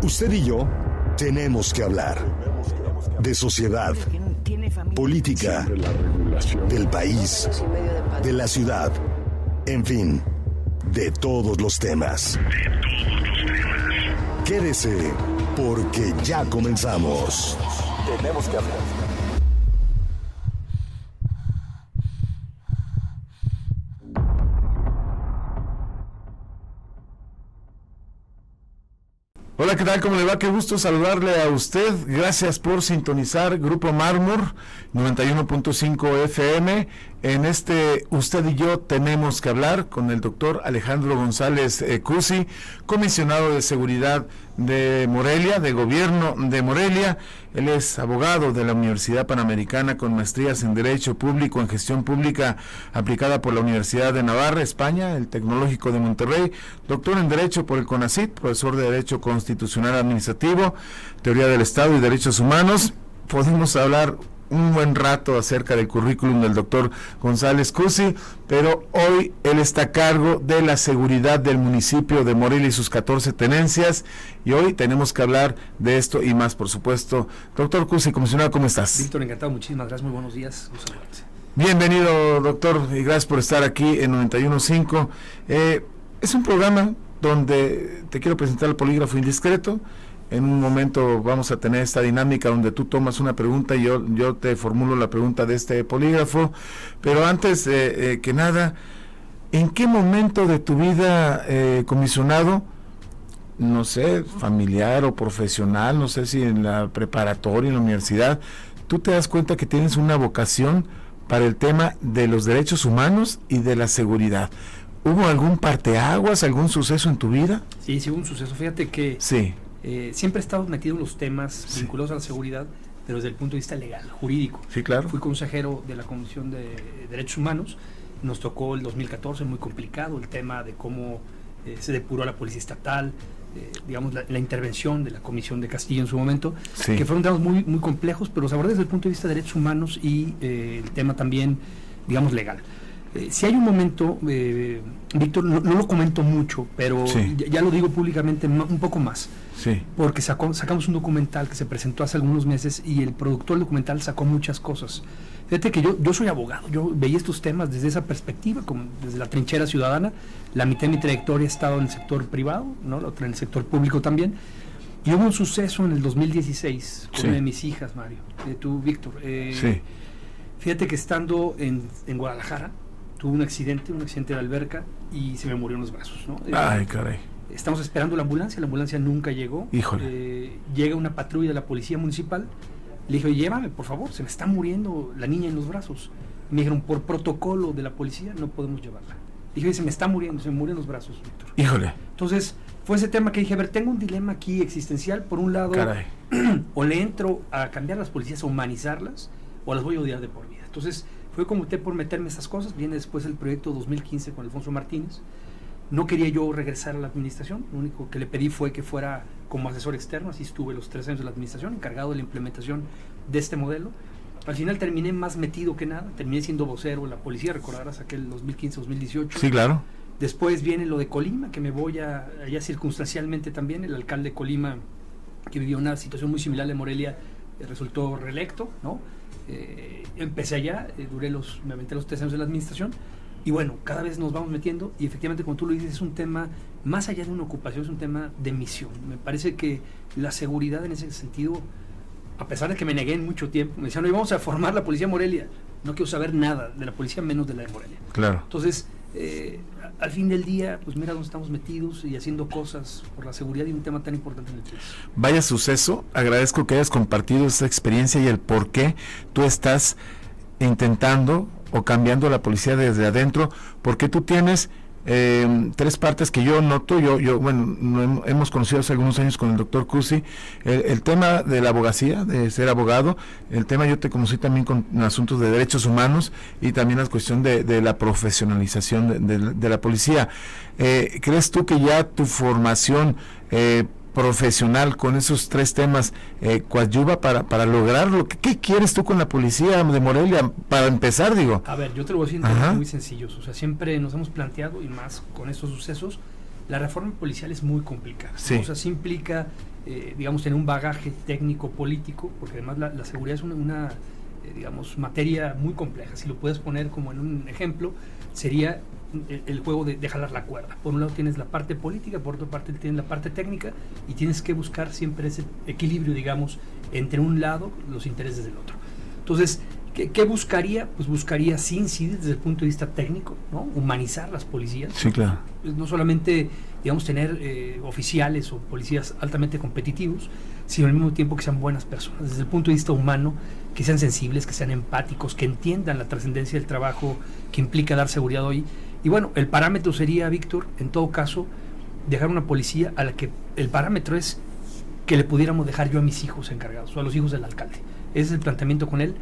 Usted y yo tenemos que hablar de sociedad, política, del país, de la ciudad, en fin, de todos los temas. Quédese, porque ya comenzamos. Tenemos que hablar. Hola, ¿qué tal? ¿Cómo le va? Qué gusto saludarle a usted. Gracias por sintonizar Grupo Mármol 91.5 FM. En Usted y yo tenemos que hablar con el doctor Alejandro González Cusi, comisionado de Seguridad de Morelia, de Gobierno de Morelia. Él es abogado de la Universidad Panamericana con maestrías en Derecho Público, en Gestión Pública aplicada por la Universidad de Navarra, España, el Tecnológico de Monterrey, doctor en Derecho por el CONACYT, profesor de Derecho Constitucional Administrativo, Teoría del Estado y Derechos Humanos. Podemos hablar un buen rato acerca del currículum del doctor González Cusi, pero hoy él está a cargo de la seguridad del municipio de Morelia y sus 14 tenencias, y hoy tenemos que hablar de esto y más, por supuesto. Doctor Cusi, comisionado, ¿cómo estás? Víctor, encantado, muchísimas gracias, muy buenos días. Bienvenido, doctor, y gracias por estar aquí en 91.5. Es un programa donde te quiero presentar el polígrafo indiscreto. En un momento vamos a tener esta dinámica donde tú tomas una pregunta y yo te formulo la pregunta de este polígrafo, pero antes que nada, ¿en qué momento de tu vida, comisionado, no sé, familiar o profesional, no sé si en la preparatoria, en la universidad, tú te das cuenta que tienes una vocación para el tema de los derechos humanos y de la seguridad? ¿Hubo algún parteaguas, algún suceso en tu vida? Sí, hubo un suceso. Fíjate que sí. Siempre he estado metido en los temas vinculados a la seguridad, pero desde el punto de vista legal, jurídico. Sí, claro. Fui consejero de la Comisión de Derechos Humanos. Nos tocó el 2014, muy complicado, el tema de cómo se depuró la Policía Estatal, digamos, la intervención de la Comisión de Castillo en su momento, sí, que fueron temas muy, muy complejos, pero se abordó desde el punto de vista de derechos humanos y el tema también, digamos, legal. Si hay un momento, Víctor, no lo comento mucho, pero sí, ya lo digo públicamente un poco más, sí, porque sacamos un documental que se presentó hace algunos meses y el productor del documental sacó muchas cosas. Fíjate que yo soy abogado, yo veía estos temas desde esa perspectiva, como desde la trinchera ciudadana. La mitad de mi trayectoria he estado en el sector privado, ¿no? La otra en el sector público también. Y hubo un suceso en el 2016 con una de mis hijas, Mario, tú, Víctor. Sí. Fíjate que estando en Guadalajara, tuve un accidente de alberca y se me murió en los brazos, ¿no? Ay, caray. Estamos esperando la ambulancia nunca llegó. Híjole. Llega una patrulla de la policía municipal, le dije, llévame, por favor, se me está muriendo la niña en los brazos. Y me dijeron, por protocolo de la policía no podemos llevarla. Dije, se me está muriendo, se me murió en los brazos, Víctor. Híjole. Entonces, fue ese tema que dije, a ver, tengo un dilema aquí existencial. Por un lado, o le entro a cambiar las policías, a humanizarlas, o las voy a odiar de por vida. Entonces, fue como opté por meterme esas cosas. Viene después el proyecto 2015 con Alfonso Martínez. No quería yo regresar a la administración, lo único que le pedí fue que fuera como asesor externo, así estuve los 3 años de la administración, encargado de la implementación de este modelo. Al final terminé más metido que nada, terminé siendo vocero de la policía, recordarás aquel 2015-2018. Sí, claro. Después viene lo de Colima, que me voy allá circunstancialmente también. El alcalde de Colima, que vivió una situación muy similar de Morelia, resultó reelecto, ¿no? Empecé allá, me aventé los 3 años de la administración, y bueno, cada vez nos vamos metiendo, y efectivamente, como tú lo dices, es un tema, más allá de una ocupación, es un tema de misión. Me parece que la seguridad en ese sentido, a pesar de que me negué en mucho tiempo, me decían, no, vamos a formar la Policía Morelia, no quiero saber nada de la policía, menos de la de Morelia. Claro. Entonces, al fin del día, pues mira dónde estamos metidos y haciendo cosas por la seguridad y un tema tan importante en el país. Vaya suceso, agradezco que hayas compartido esta experiencia y el por qué tú estás intentando o cambiando la policía desde adentro, porque tú tienes 3 partes que yo noto. Bueno, hemos conocido hace algunos años con el doctor Cusi, el tema de la abogacía, de ser abogado, el tema yo te conocí también con asuntos de derechos humanos y también la cuestión de la profesionalización de la policía. ¿Crees tú que ya tu formación profesional con esos 3 temas coadyuva para lograrlo? ¿Qué quieres tú con la policía de Morelia? Para empezar, digo. A ver, yo te lo voy a decir en términos muy sencillos. O sea, siempre nos hemos planteado, y más con estos sucesos, la reforma policial es muy complicada. Sí. O sea, sí implica digamos, tener un bagaje técnico, político, porque además la seguridad es una digamos, materia muy compleja. Si lo puedes poner como en un ejemplo, sería el juego de jalar la cuerda. Por un lado tienes la parte política, por otra parte tienes la parte técnica, y tienes que buscar siempre ese equilibrio, digamos, entre un lado los intereses del otro. Entonces, ¿qué buscaría? Pues buscaría, sí incidir desde el punto de vista técnico, ¿no? Humanizar las policías. Sí, claro. No solamente, digamos, tener oficiales o policías altamente competitivos, sino al mismo tiempo que sean buenas personas, desde el punto de vista humano, que sean sensibles, que sean empáticos, que entiendan la trascendencia del trabajo que implica dar seguridad hoy. Y bueno, el parámetro sería, Víctor, en todo caso, dejar una policía a la que el parámetro es que le pudiéramos dejar yo a mis hijos encargados, o a los hijos del alcalde. Ese es el planteamiento con él.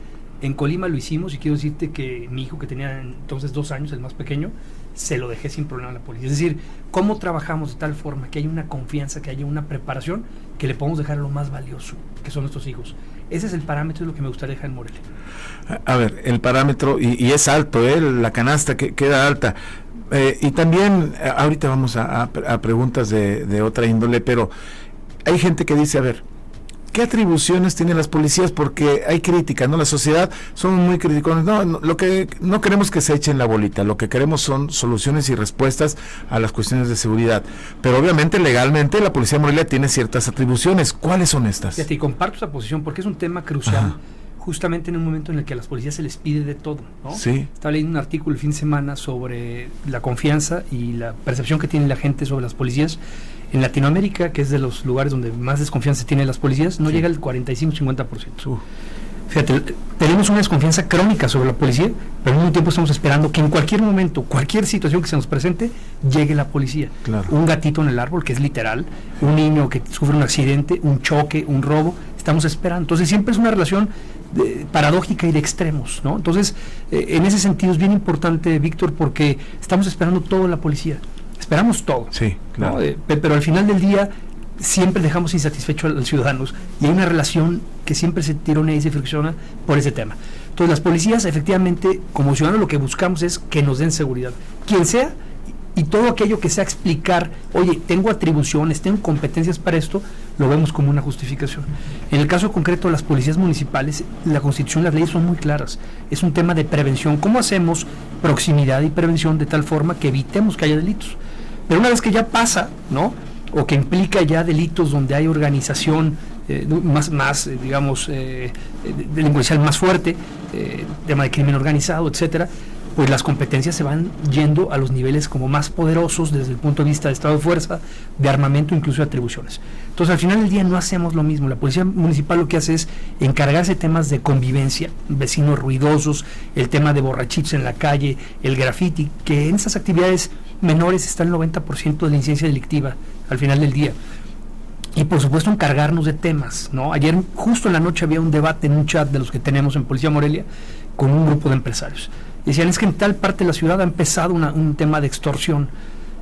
En Colima lo hicimos, y quiero decirte que mi hijo, que tenía entonces 2 años, el más pequeño, se lo dejé sin problema a la policía. Es decir, cómo trabajamos de tal forma que haya una confianza, que haya una preparación, que le podemos dejar lo más valioso, que son nuestros hijos. Ese es el parámetro de lo que me gustaría dejar en Morelia. A ver, el parámetro, y es alto, la canasta que queda alta. Y también, ahorita vamos a preguntas de otra índole, pero hay gente que dice, a ver, ¿qué atribuciones tienen las policías? Porque hay crítica, ¿no? La sociedad somos muy críticos. No, lo que no queremos que se echen la bolita, lo que queremos son soluciones y respuestas a las cuestiones de seguridad. Pero obviamente, legalmente, la Policía de Morelia tiene ciertas atribuciones. ¿Cuáles son estas? Fíjate, y comparto esa posición porque es un tema crucial. Ajá. Justamente en un momento en el que a las policías se les pide de todo, ¿no? Sí. Estaba leyendo un artículo el fin de semana sobre la confianza y la percepción que tiene la gente sobre las policías. En Latinoamérica, que es de los lugares donde más desconfianza tienen las policías, no llega al 45-50%. Fíjate, tenemos una desconfianza crónica sobre la policía, pero al mismo tiempo estamos esperando que en cualquier momento, cualquier situación que se nos presente, llegue la policía. Claro. Un gatito en el árbol, que es literal, un niño que sufre un accidente, un choque, un robo, estamos esperando. Entonces siempre es una relación paradójica y de extremos, ¿no? Entonces, en ese sentido es bien importante, Víctor, porque estamos esperando todo la policía. Esperamos todo. Sí, claro. ¿No? Pero al final del día siempre dejamos insatisfecho a los ciudadanos, y hay una relación que siempre se tironea y se fricciona por ese tema. Entonces, las policías, efectivamente, como ciudadanos, lo que buscamos es que nos den seguridad, quien sea, y todo aquello que sea explicar, oye, tengo atribuciones, tengo competencias para esto, lo vemos como una justificación. En el caso concreto de las policías municipales, la Constitución y las leyes son muy claras. Es un tema de prevención. ¿Cómo hacemos proximidad y prevención de tal forma que evitemos que haya delitos? Pero una vez que ya pasa, ¿no? O que implica ya delitos donde hay organización digamos, delincuencial más fuerte, tema de crimen organizado, etcétera, pues las competencias se van yendo a los niveles como más poderosos desde el punto de vista de estado de fuerza, de armamento, incluso de atribuciones. Entonces, al final del día no hacemos lo mismo. La policía municipal lo que hace es encargarse de temas de convivencia, vecinos ruidosos, el tema de borrachitos en la calle, el graffiti, que en esas actividades menores está el 90% de la incidencia delictiva al final del día. Y por supuesto encargarnos de temas, ¿no? Ayer justo en la noche había un debate en un chat de los que tenemos en Policía Morelia con un grupo de empresarios. Decían, es que en tal parte de la ciudad ha empezado un tema de extorsión.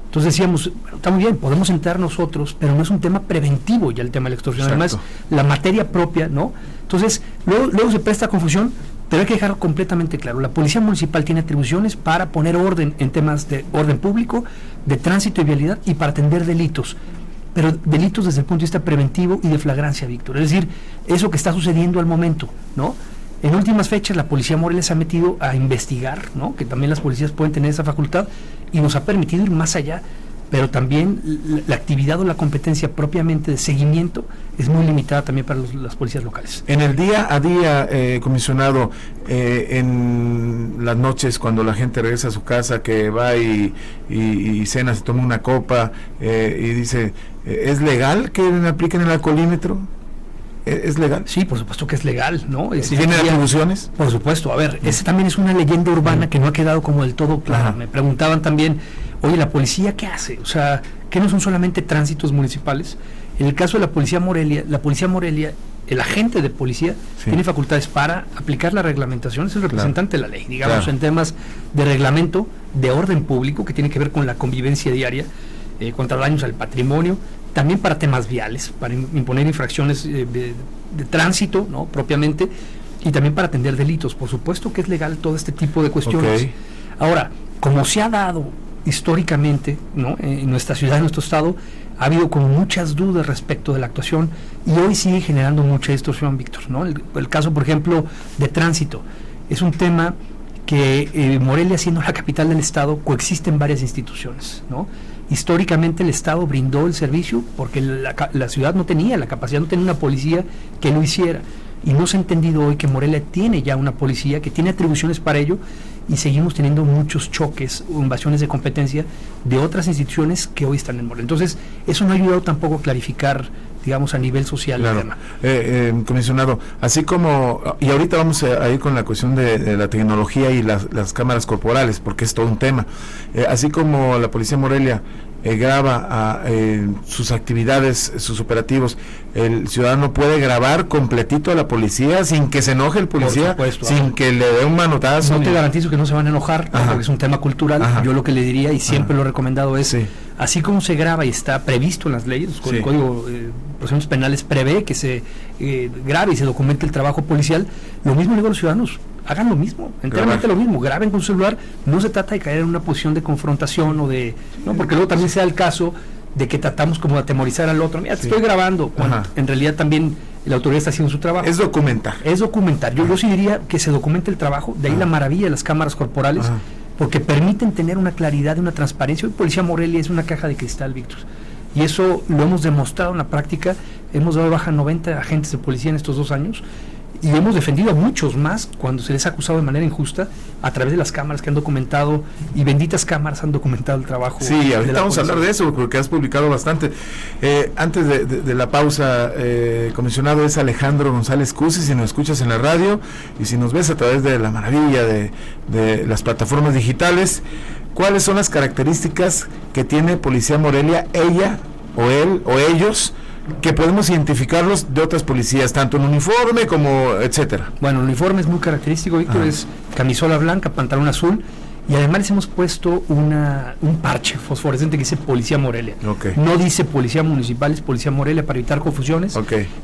Entonces decíamos, bueno, está muy bien, podemos entrar nosotros, pero no es un tema preventivo ya el tema de la extorsión. Exacto. Además, la materia propia, ¿no? Entonces, luego se presta confusión, pero hay que dejar completamente claro, la Policía Municipal tiene atribuciones para poner orden en temas de orden público, de tránsito y vialidad, y para atender delitos, pero delitos desde el punto de vista preventivo y de flagrancia, Víctor. Es decir, eso que está sucediendo al momento, ¿no? En últimas fechas la Policía Morelia se ha metido a investigar, ¿no? Que también las policías pueden tener esa facultad, y nos ha permitido ir más allá, pero también la actividad o la competencia propiamente de seguimiento es muy limitada también para las policías locales. En el día a día, comisionado, en las noches cuando la gente regresa a su casa, que va y cena, se toma una copa y dice, ¿es legal que me apliquen el alcoholímetro? ¿Es legal? Sí, por supuesto que es legal, ¿no? ¿Tiene atribuciones? Por supuesto. A ver, ese también es una leyenda urbana que no ha quedado como del todo clara. Ajá. Me preguntaban también, oye, ¿la policía qué hace? O sea, ¿qué no son solamente tránsitos municipales? En el caso de la Policía Morelia, el agente de policía tiene facultades para aplicar la reglamentación, es el representante de la ley, digamos, en temas de reglamento, de orden público, que tiene que ver con la convivencia diaria, contra daños al patrimonio, también para temas viales, para imponer infracciones de tránsito, ¿no? Propiamente, y también para atender delitos. Por supuesto que es legal todo este tipo de cuestiones. Okay. Ahora, como se ha dado históricamente, ¿no? En nuestra ciudad, en nuestro estado, ha habido como muchas dudas respecto de la actuación y hoy sigue generando mucha distorsión, Víctor, ¿no? El caso, por ejemplo, de tránsito, es un tema que Morelia, siendo la capital del estado, coexisten varias instituciones, ¿no? Históricamente el estado brindó el servicio porque la ciudad no tenía la capacidad, no tenía una policía que lo hiciera, y no se ha entendido hoy que Morelia tiene ya una policía que tiene atribuciones para ello, y seguimos teniendo muchos choques o invasiones de competencia de otras instituciones que hoy están en Morelia. Entonces, eso no ha ayudado tampoco a clarificar, digamos, a nivel social. Claro. Comisionado, así como, y ahorita vamos a ir con la cuestión de la tecnología y las cámaras corporales, porque es todo un tema, así como la Policía Morelia graba sus actividades, sus operativos, el ciudadano puede grabar completito a la policía sin que se enoje el policía, sin que le dé un manotazo. No te garantizo que no se van a enojar, porque es un tema cultural. Yo lo que le diría, y siempre lo he recomendado, es, así como se graba y está previsto en las leyes, el Código de Procedimientos Penales prevé que se grabe y se documente el trabajo policial, lo mismo le digo a los ciudadanos, hagan lo mismo, enteramente lo mismo, graben con su celular. No se trata de caer en una posición de confrontación o de, no, porque luego también sea el caso de que tratamos como de atemorizar al otro, mira, te estoy grabando, cuando en realidad también la autoridad está haciendo su trabajo. Es documentar. Yo sí diría que se documente el trabajo, de ahí la maravilla de las cámaras corporales, porque permiten tener una claridad y una transparencia. Hoy Policía Morelia es una caja de cristal, Víctor, y eso lo hemos demostrado en la práctica. Hemos dado baja 90 agentes de policía en estos 2 años, y hemos defendido a muchos más cuando se les ha acusado de manera injusta a través de las cámaras que han documentado, y benditas cámaras han documentado el trabajo. Sí, ahorita vamos a hablar de eso porque has publicado bastante. Antes de la pausa, comisionado, es Alejandro González Cusi, si nos escuchas en la radio y si nos ves a través de la maravilla de las plataformas digitales, ¿cuáles son las características que tiene Policía Morelia, ella o él o ellos, que podemos identificarlos de otras policías, tanto en uniforme como etcétera? Bueno, el uniforme es muy característico, Víctor, es camisola blanca, pantalón azul, y además les hemos puesto un parche fosforescente que dice Policía Morelia. No dice Policía Municipal, es Policía Morelia, para evitar confusiones.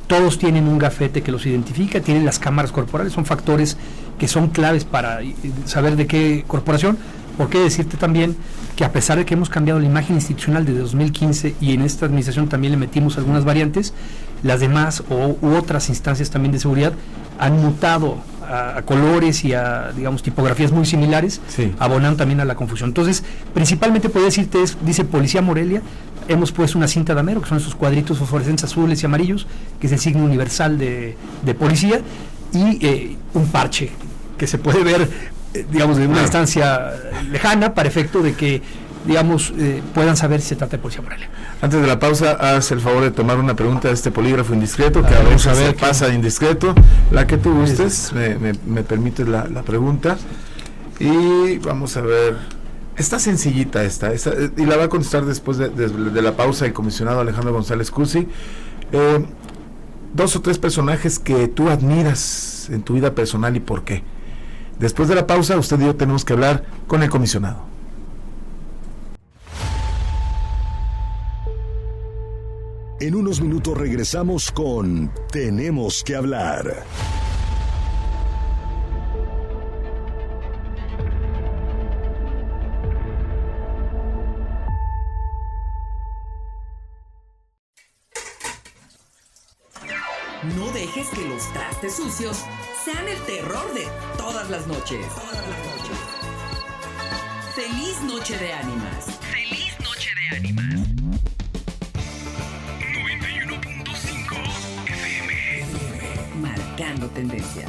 Todos tienen un gafete que los identifica, tienen las cámaras corporales, son factores que son claves para saber de qué corporación. ¿Por qué decirte también que a pesar de que hemos cambiado la imagen institucional desde 2015 y en esta administración también le metimos algunas variantes, las demás u otras instancias también de seguridad han mutado a colores y a, digamos, tipografías muy similares, abonando también a la confusión? Entonces, principalmente podría decirte, dice Policía Morelia, hemos puesto una cinta de amero, que son esos cuadritos fosforescentes azules y amarillos, que es el signo universal de policía, y un parche que se puede ver, digamos, de una distancia lejana, para efecto de que, digamos, puedan saber si se trata de Policía Morelia. Antes de la pausa, haz el favor de tomar una pregunta de este polígrafo indiscreto, que a veces se pasa de indiscreto, la que tú gustes. Me permites la pregunta, y vamos a ver. Está sencillita esta, y la va a contestar después de la pausa el comisionado Alejandro González Cusi. 2 o 3 personajes que tú admiras en tu vida personal, y por qué. Después de la pausa, usted y yo tenemos que hablar con el comisionado. En unos minutos regresamos con Tenemos que hablar. No dejes que los trastes sucios sean el terror de todas las noches. Feliz noche de ánimas. Feliz noche de ánimas. 91.5 FM. Marcando tendencia.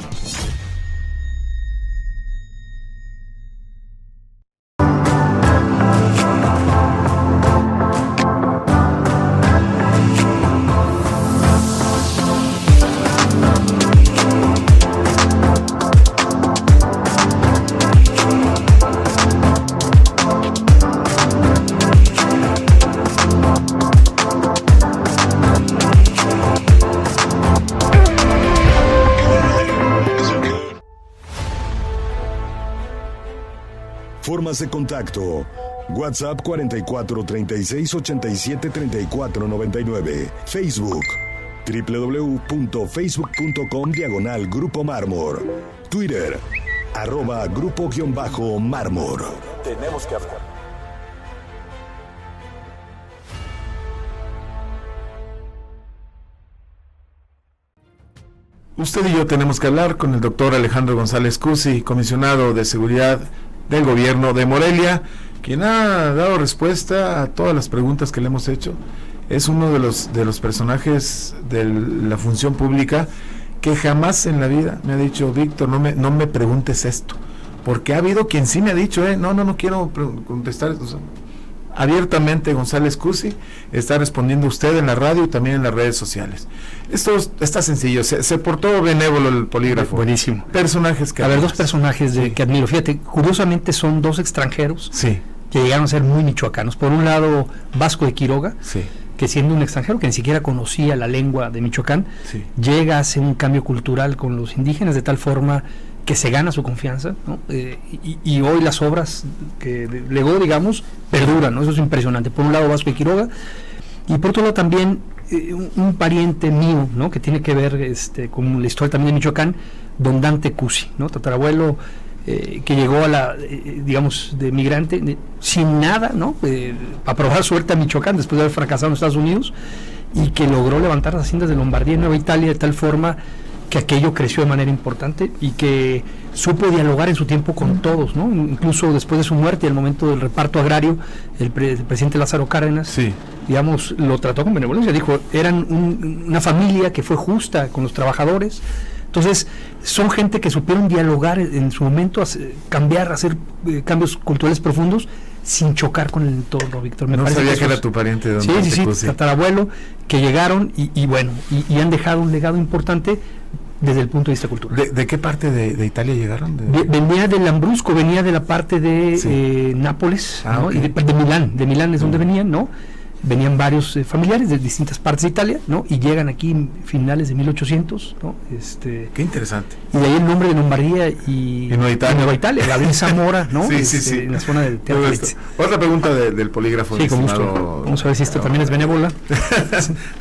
Formas de contacto: WhatsApp 44 36 87 34 99. Facebook www.facebook.com/Grupo Mármor. Twitter @Grupo_Mármor. Tenemos que hablar. Usted y yo tenemos que hablar con el doctor Alejandro González Cusi, comisionado de Seguridad del Gobierno de Morelia, quien ha dado respuesta a todas las preguntas que le hemos hecho. Es uno de los personajes de la función pública que jamás en la vida me ha dicho, Víctor, no me preguntes esto, porque ha habido quien sí me ha dicho, no quiero contestar, o sea, abiertamente González Cusi está respondiendo a usted en la radio y también en las redes sociales. Esto está sencillo, se portó benévolo el polígrafo. Buenísimo. Personajes que... A ver, dos personajes que admiro. Fíjate, curiosamente son dos extranjeros que llegaron a ser muy michoacanos. Por un lado, Vasco de Quiroga, que siendo un extranjero que ni siquiera conocía la lengua de Michoacán, llega a hacer un cambio cultural con los indígenas de tal forma que se gana su confianza, ¿no? Y hoy las obras que legó, digamos, perduran, ¿no? Eso es impresionante. Por un lado Vasco de Quiroga, y por otro lado también un pariente mío, ¿no? Que tiene que ver con la historia también de Michoacán, don Dante Cusi, ¿no? Tatarabuelo que llegó a la, digamos, de migrante, sin nada, ¿no? Para probar suerte a Michoacán después de haber fracasado en Estados Unidos, y que logró levantar las haciendas de Lombardía y Nueva Italia de tal forma que aquello creció de manera importante y que supo dialogar en su tiempo con todos, ¿no? Incluso después de su muerte, al momento del reparto agrario, el presidente Lázaro Cárdenas, digamos, lo trató con benevolencia, dijo, eran una familia que fue justa con los trabajadores. Entonces, son gente que supieron dialogar en su momento, hacer cambios culturales profundos sin chocar con el entorno, Víctor. No sabía que era tu pariente, don Dante Cusi. Tatarabuelo, que llegaron y han dejado un legado importante desde el punto de vista cultural. ¿De qué parte de Italia llegaron? Venía del Lambrusco, venía de la parte de Nápoles, ¿no? Okay. Y de Milán es donde venían, ¿no? Venían varios familiares de distintas partes de Italia, ¿no? Y llegan aquí en finales de 1800, ¿no? Qué interesante. Y de ahí el nombre de Lombardía y Nueva Italia, Gabriel Zamora, ¿no? Sí. En la zona de Teatro. Otra pregunta del polígrafo. Sí, con gusto. Vamos a ver si esto también es benévola.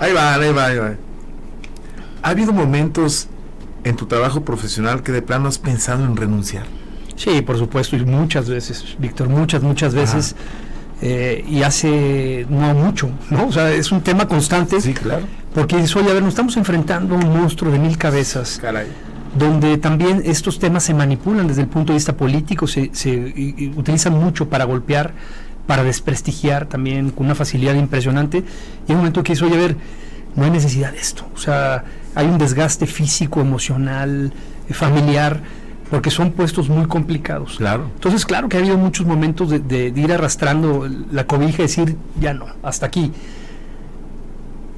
Ahí va. ¿Ha habido momentos en tu trabajo profesional que de plano has pensado en renunciar? Sí, por supuesto, y muchas veces, Víctor, muchas veces. Y hace no mucho, ¿no? O sea, es un tema constante. Sí, claro. Porque oye, a ver, nos estamos enfrentando a un monstruo de 1000 cabezas. Caray. Donde también estos temas se manipulan desde el punto de vista político, se utilizan mucho para golpear, para desprestigiar también con una facilidad impresionante. Y hay un momento que dice, oye, a ver, no hay necesidad de esto. O sea, hay un desgaste físico, emocional, familiar, porque son puestos muy complicados. Claro. Entonces, claro que ha habido muchos momentos de ir arrastrando la cobija y decir, ya no, hasta aquí.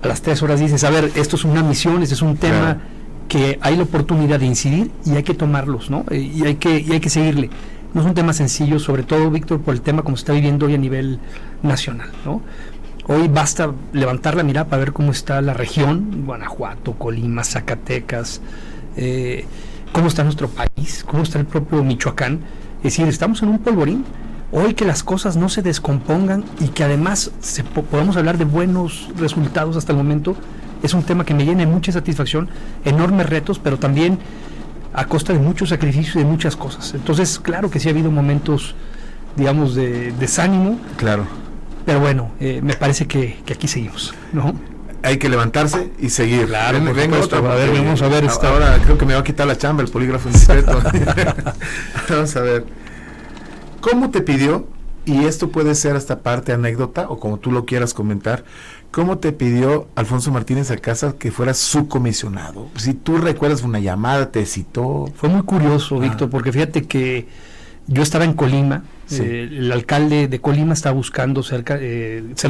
A las 3 horas dices, a ver, esto es una misión, este es un tema que hay la oportunidad de incidir y hay que tomarlos, ¿no? Y hay que seguirle. No es un tema sencillo, sobre todo, Víctor, por el tema como se está viviendo hoy a nivel nacional, ¿no? Hoy basta levantar la mirada para ver cómo está la región, Guanajuato, Colima, Zacatecas, cómo está nuestro país, cómo está el propio Michoacán. Es decir, estamos en un polvorín. Hoy que las cosas no se descompongan y que además podamos hablar de buenos resultados hasta el momento, es un tema que me llena de mucha satisfacción, enormes retos, pero también a costa de muchos sacrificios y de muchas cosas. Entonces, claro que sí ha habido momentos, digamos, de desánimo. Claro. Pero bueno, me parece que aquí seguimos, ¿no? Hay que levantarse y seguir. Claro, vamos a ver. Ahora creo que me va a quitar la chamba el polígrafo indiscreto. Vamos a ver. ¿Cómo te pidió? Y esto puede ser hasta parte anécdota o como tú lo quieras comentar. ¿Cómo te pidió Alfonso Martínez Alcázar que fueras su comisionado? Si tú recuerdas una llamada, te citó. Fue muy curioso, Víctor, porque fíjate que yo estaba en Colima. El alcalde de Colima estaba buscando ser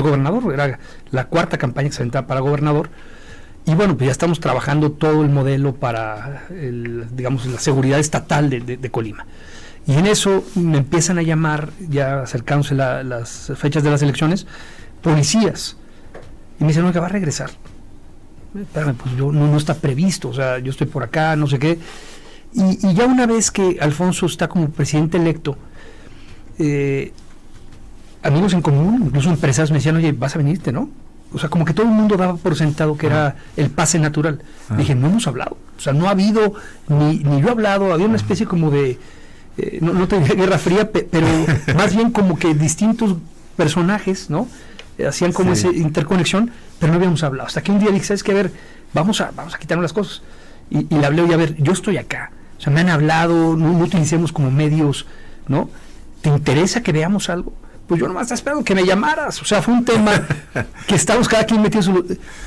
gobernador, era la 4ª campaña que se aventaba para gobernador, y bueno, pues ya estamos trabajando todo el modelo para, digamos, la seguridad estatal de Colima, y en eso me empiezan a llamar, ya acercándose las fechas de las elecciones, policías, y me dicen, no, que va a regresar. Espérame, pues yo no está previsto, o sea, yo estoy por acá, no sé qué, y ya una vez que Alfonso está como presidente electo, amigos en común, incluso empresarios me decían, oye, vas a venirte, ¿no? O sea, como que todo el mundo daba por sentado que era el pase natural. Dije, no hemos hablado, o sea, no ha habido, ni yo he hablado, había una especie como de, no te diría guerra fría, pero más bien como que distintos personajes, ¿no? Hacían como esa interconexión, pero no habíamos hablado. Hasta que un día dije, ¿sabes qué? A ver, vamos a quitarnos las cosas. y le hablé, oye, a ver, yo estoy acá, o sea, me han hablado, no utilicemos como medios, ¿no? ¿Te interesa que veamos algo? Pues yo nomás estaba esperando que me llamaras, o sea, fue un tema que estamos cada quien metidos,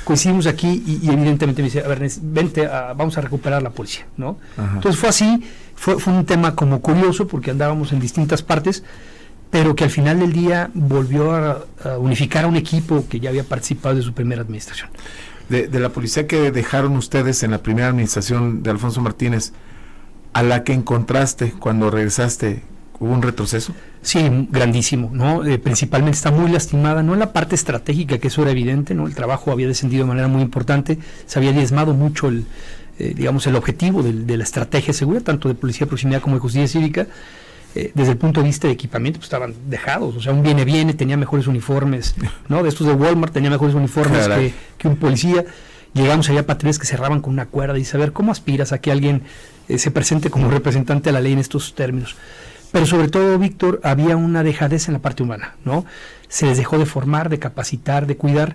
coincidimos aquí y evidentemente me dice, a ver, vente, vamos a recuperar la policía, ¿no? Ajá. Entonces fue así, fue un tema como curioso porque andábamos en distintas partes, pero que al final del día volvió a unificar a un equipo que ya había participado de su primera administración. De la policía que dejaron ustedes en la primera administración de Alfonso Martínez, a la que encontraste cuando regresaste, ¿hubo un retroceso? Sí, grandísimo, ¿no? Principalmente está muy lastimada, no en la parte estratégica, que eso era evidente, ¿no? El trabajo había descendido de manera muy importante, se había diezmado mucho el objetivo de la estrategia de seguridad, tanto de policía de proximidad como de justicia cívica. Desde el punto de vista de equipamiento, pues estaban dejados, o sea, un viene, tenía mejores uniformes, ¿no? De estos de Walmart tenía mejores uniformes que un policía. Llegamos allá a patrullas que cerraban con una cuerda y dice, a ver, ¿cómo aspiras a que alguien se presente como representante de la ley en estos términos? Pero sobre todo, Víctor, había una dejadez en la parte humana, ¿no? Se les dejó de formar, de capacitar, de cuidar,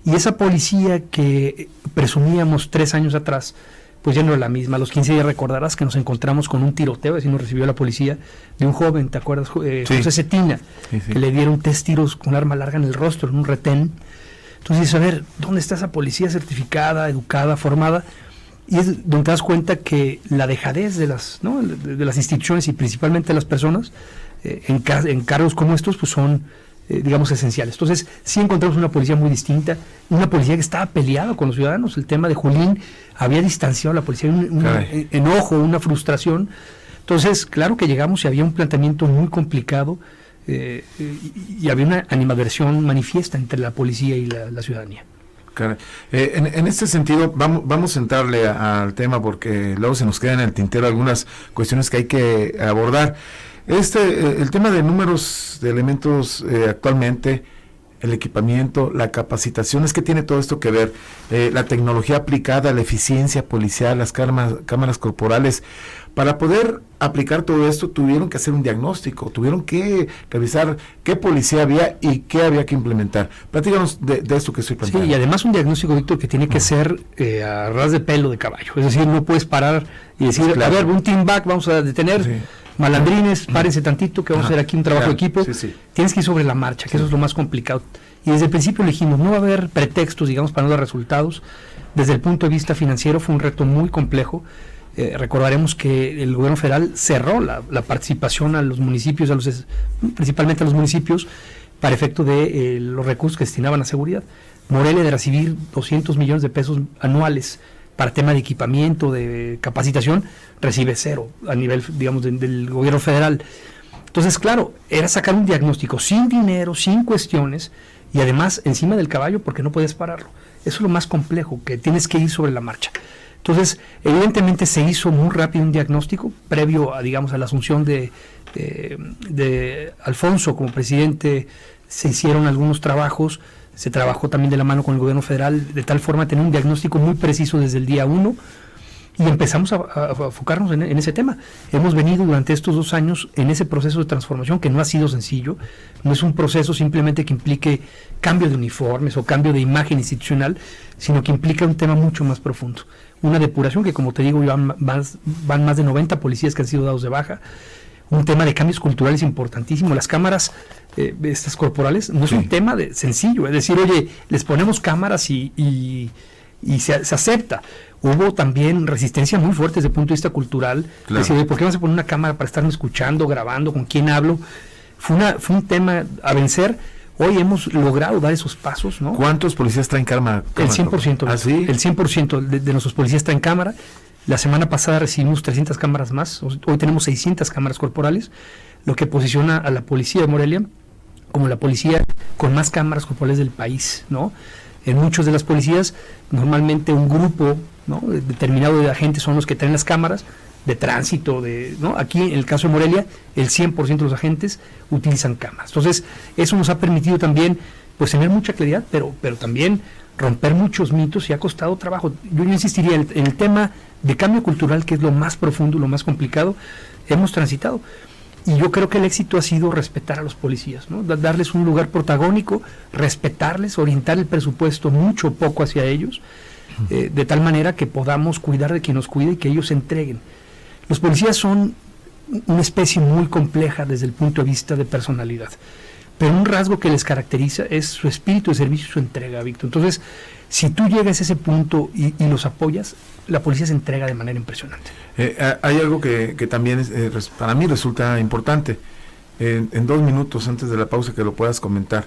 y esa policía que presumíamos 3 años atrás, pues ya no era la misma. A los 15 días recordarás que nos encontramos con un tiroteo, así nos recibió la policía, de un joven, ¿te acuerdas? José Cetina, que le dieron 3 tiros con un arma larga en el rostro, en un retén. Entonces dices, a ver, ¿dónde está esa policía certificada, educada, formada? Y es donde te das cuenta que la dejadez de las, ¿no? de las instituciones y principalmente de las personas en cargos como estos, pues son, digamos, esenciales. Entonces, sí encontramos una policía muy distinta, una policía que estaba peleada con los ciudadanos. El tema de Julín había distanciado a la policía, un enojo, una frustración. Entonces, claro que llegamos y había un planteamiento muy complicado y había una animadversión manifiesta entre la policía y la ciudadanía. En este sentido, vamos a entrarle al tema porque luego se nos quedan en el tintero algunas cuestiones que hay que abordar. El tema de números de elementos actualmente, el equipamiento, la capacitación, es que tiene todo esto que ver, la tecnología aplicada, la eficiencia policial, las cámaras corporales. Para poder aplicar todo esto tuvieron que hacer un diagnóstico, tuvieron que revisar qué policía había y qué había que implementar. Platícanos de esto que estoy planteando. Sí, y además un diagnóstico, Víctor, que tiene que ser a ras de pelo de caballo. Es decir, no puedes parar y decir, a ver, un team back, vamos a detener, malandrines, párense tantito, que vamos a hacer aquí un trabajo de equipo. Tienes que ir sobre la marcha, que eso es lo más complicado. Y desde el principio dijimos, no va a haber pretextos, digamos, para no dar resultados. Desde el punto de vista financiero fue un reto muy complejo. Recordaremos que el gobierno federal cerró la participación a los municipios, principalmente a los municipios, para efecto de los recursos que destinaban a seguridad. Morelia, de recibir 200 millones de pesos anuales para tema de equipamiento, de capacitación, recibe 0 a nivel, digamos, del gobierno federal. Entonces, claro, era sacar un diagnóstico sin dinero, sin cuestiones, y además encima del caballo porque no podías pararlo. Eso es lo más complejo, que tienes que ir sobre la marcha. Entonces, evidentemente se hizo muy rápido un diagnóstico, previo a, digamos, a la asunción de Alfonso como presidente. Se hicieron algunos trabajos, se trabajó también de la mano con el gobierno federal, de tal forma a tener un diagnóstico muy preciso desde el día 1, y empezamos a enfocarnos en ese tema. Hemos venido durante estos 2 años en ese proceso de transformación que no ha sido sencillo, no es un proceso simplemente que implique cambio de uniformes o cambio de imagen institucional, sino que implica un tema mucho más profundo. Una depuración que, como te digo, van más de 90 policías que han sido dados de baja. Un tema de cambios culturales importantísimo. Las cámaras, estas corporales, no es un tema sencillo. Es decir, oye, les ponemos cámaras y se acepta. Hubo también resistencia muy fuerte desde el punto de vista cultural. Claro. Es decir, ¿por qué vamos a poner una cámara para estarme escuchando, grabando, con quién hablo? Fue un tema a vencer. Hoy hemos logrado dar esos pasos, ¿no? ¿Cuántos policías traen cámara? El 100%. ¿Ah, sí? El 100% de nuestros policías traen cámara. La semana pasada recibimos 300 cámaras más. Hoy tenemos 600 cámaras corporales, lo que posiciona a la policía de Morelia como la policía con más cámaras corporales del país, ¿no? En muchas de las policías, normalmente un grupo, ¿no?, determinado de agentes son los que traen las cámaras de tránsito, ¿no? Aquí, en el caso de Morelia, el 100% de los agentes utilizan cámaras. Entonces, eso nos ha permitido también, pues, tener mucha claridad, pero también romper muchos mitos, y ha costado trabajo. Yo insistiría en el tema de cambio cultural, que es lo más profundo, lo más complicado. Hemos transitado. Y yo creo que el éxito ha sido respetar a los policías, ¿no? Darles un lugar protagónico, respetarles, orientar el presupuesto mucho o poco hacia ellos, de tal manera que podamos cuidar de quien nos cuida y que ellos se entreguen. Los policías son una especie muy compleja desde el punto de vista de personalidad, pero un rasgo que les caracteriza es su espíritu de servicio y su entrega, Víctor. Entonces, si tú llegas a ese punto y los apoyas, la policía se entrega de manera impresionante. Hay algo que también para mí resulta importante. En 2 minutos antes de la pausa que lo puedas comentar.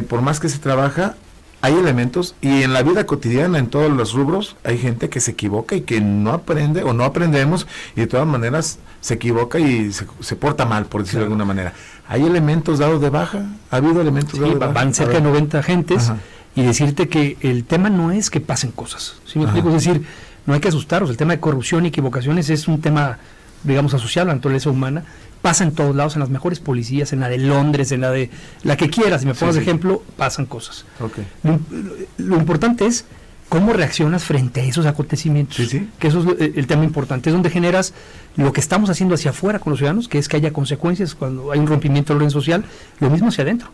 Por más que se trabaja, hay elementos, y en la vida cotidiana, en todos los rubros, hay gente que se equivoca y que no aprende o no aprendemos, y de todas maneras se equivoca y se porta mal, por decirlo de alguna manera. ¿Hay elementos dados de baja? ¿Ha habido elementos dados de baja? Van cerca de 90 agentes. Ajá. Y decirte que el tema no es que pasen cosas, ¿sí me explico? Es decir, no hay que asustarnos. El tema de corrupción y equivocaciones es un tema, digamos, asociado a la naturaleza humana. Pasa en todos lados, en las mejores policías, en la de Londres, en la de la que quieras. Si me pones de ejemplo, pasan cosas. Okay. Lo importante es cómo reaccionas frente a esos acontecimientos. Que eso es el tema importante. Es donde generas lo que estamos haciendo hacia afuera con los ciudadanos, que es que haya consecuencias cuando hay un rompimiento del orden social, lo mismo hacia adentro.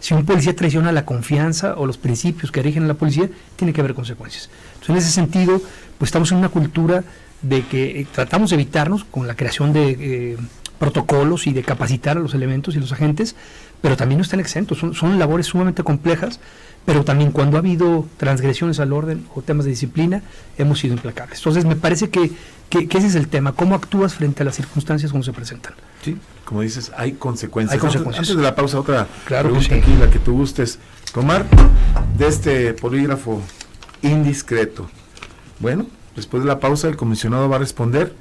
Si un policía traiciona la confianza o los principios que rigen a la policía, tiene que haber consecuencias. Entonces, en ese sentido, pues estamos en una cultura de que tratamos de evitarnos con la creación de protocolos y de capacitar a los elementos y los agentes, pero también no están exentos. Son labores sumamente complejas, pero también cuando ha habido transgresiones al orden o temas de disciplina, hemos sido implacables. Entonces, me parece que ese es el tema, cómo actúas frente a las circunstancias cuando se presentan. Sí, como dices, hay consecuencias. Hay consecuencias. Antes de la pausa, otra pregunta que aquí, la que tú gustes tomar, de este polígrafo indiscreto. Bueno, después de la pausa, el comisionado va a responder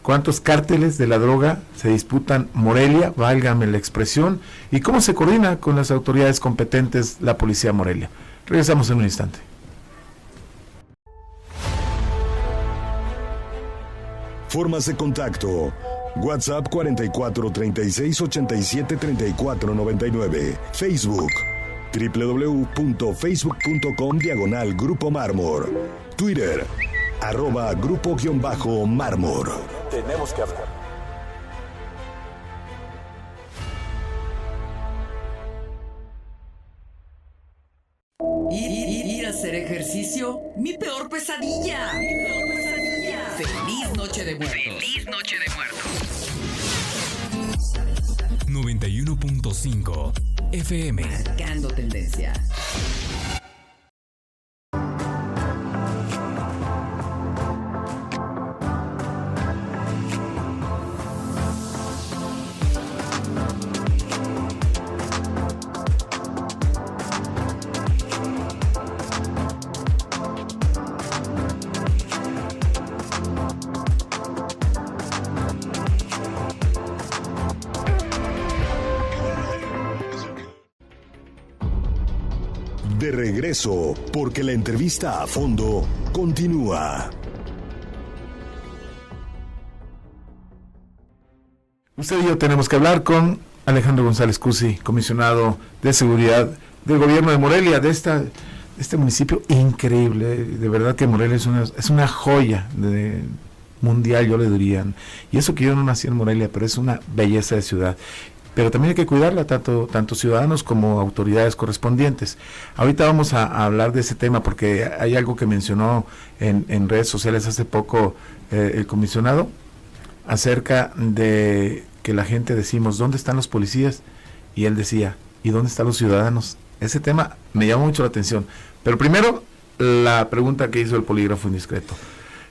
cuántos cárteles de la droga se disputan Morelia, válgame la expresión, y cómo se coordina con las autoridades competentes la Policía Morelia. Regresamos en un instante. Formas de contacto: WhatsApp 44 36 87 34 99. Facebook www.facebook.com/Grupo Mármor. Twitter @Grupo_Mármor. Tenemos que hablar. Ir a hacer ejercicio, mi peor pesadilla. Feliz Noche de Muertos. Feliz Noche de Muertos. 91.5 FM. Marcando tendencia. De regreso, porque la entrevista a fondo continúa. Usted y yo tenemos que hablar con Alejandro González Cusi, comisionado de seguridad del gobierno de Morelia, de este municipio increíble. De verdad que Morelia es una joya mundial, yo le diría. Y eso que yo no nací en Morelia, pero es una belleza de ciudad. Pero también hay que cuidarla, tanto ciudadanos como autoridades correspondientes. Ahorita vamos a hablar de ese tema porque hay algo que mencionó en redes sociales hace poco el comisionado, acerca de que la gente decimos, ¿dónde están los policías? Y él decía, ¿y dónde están los ciudadanos? Ese tema me llamó mucho la atención. Pero primero, la pregunta que hizo el polígrafo indiscreto.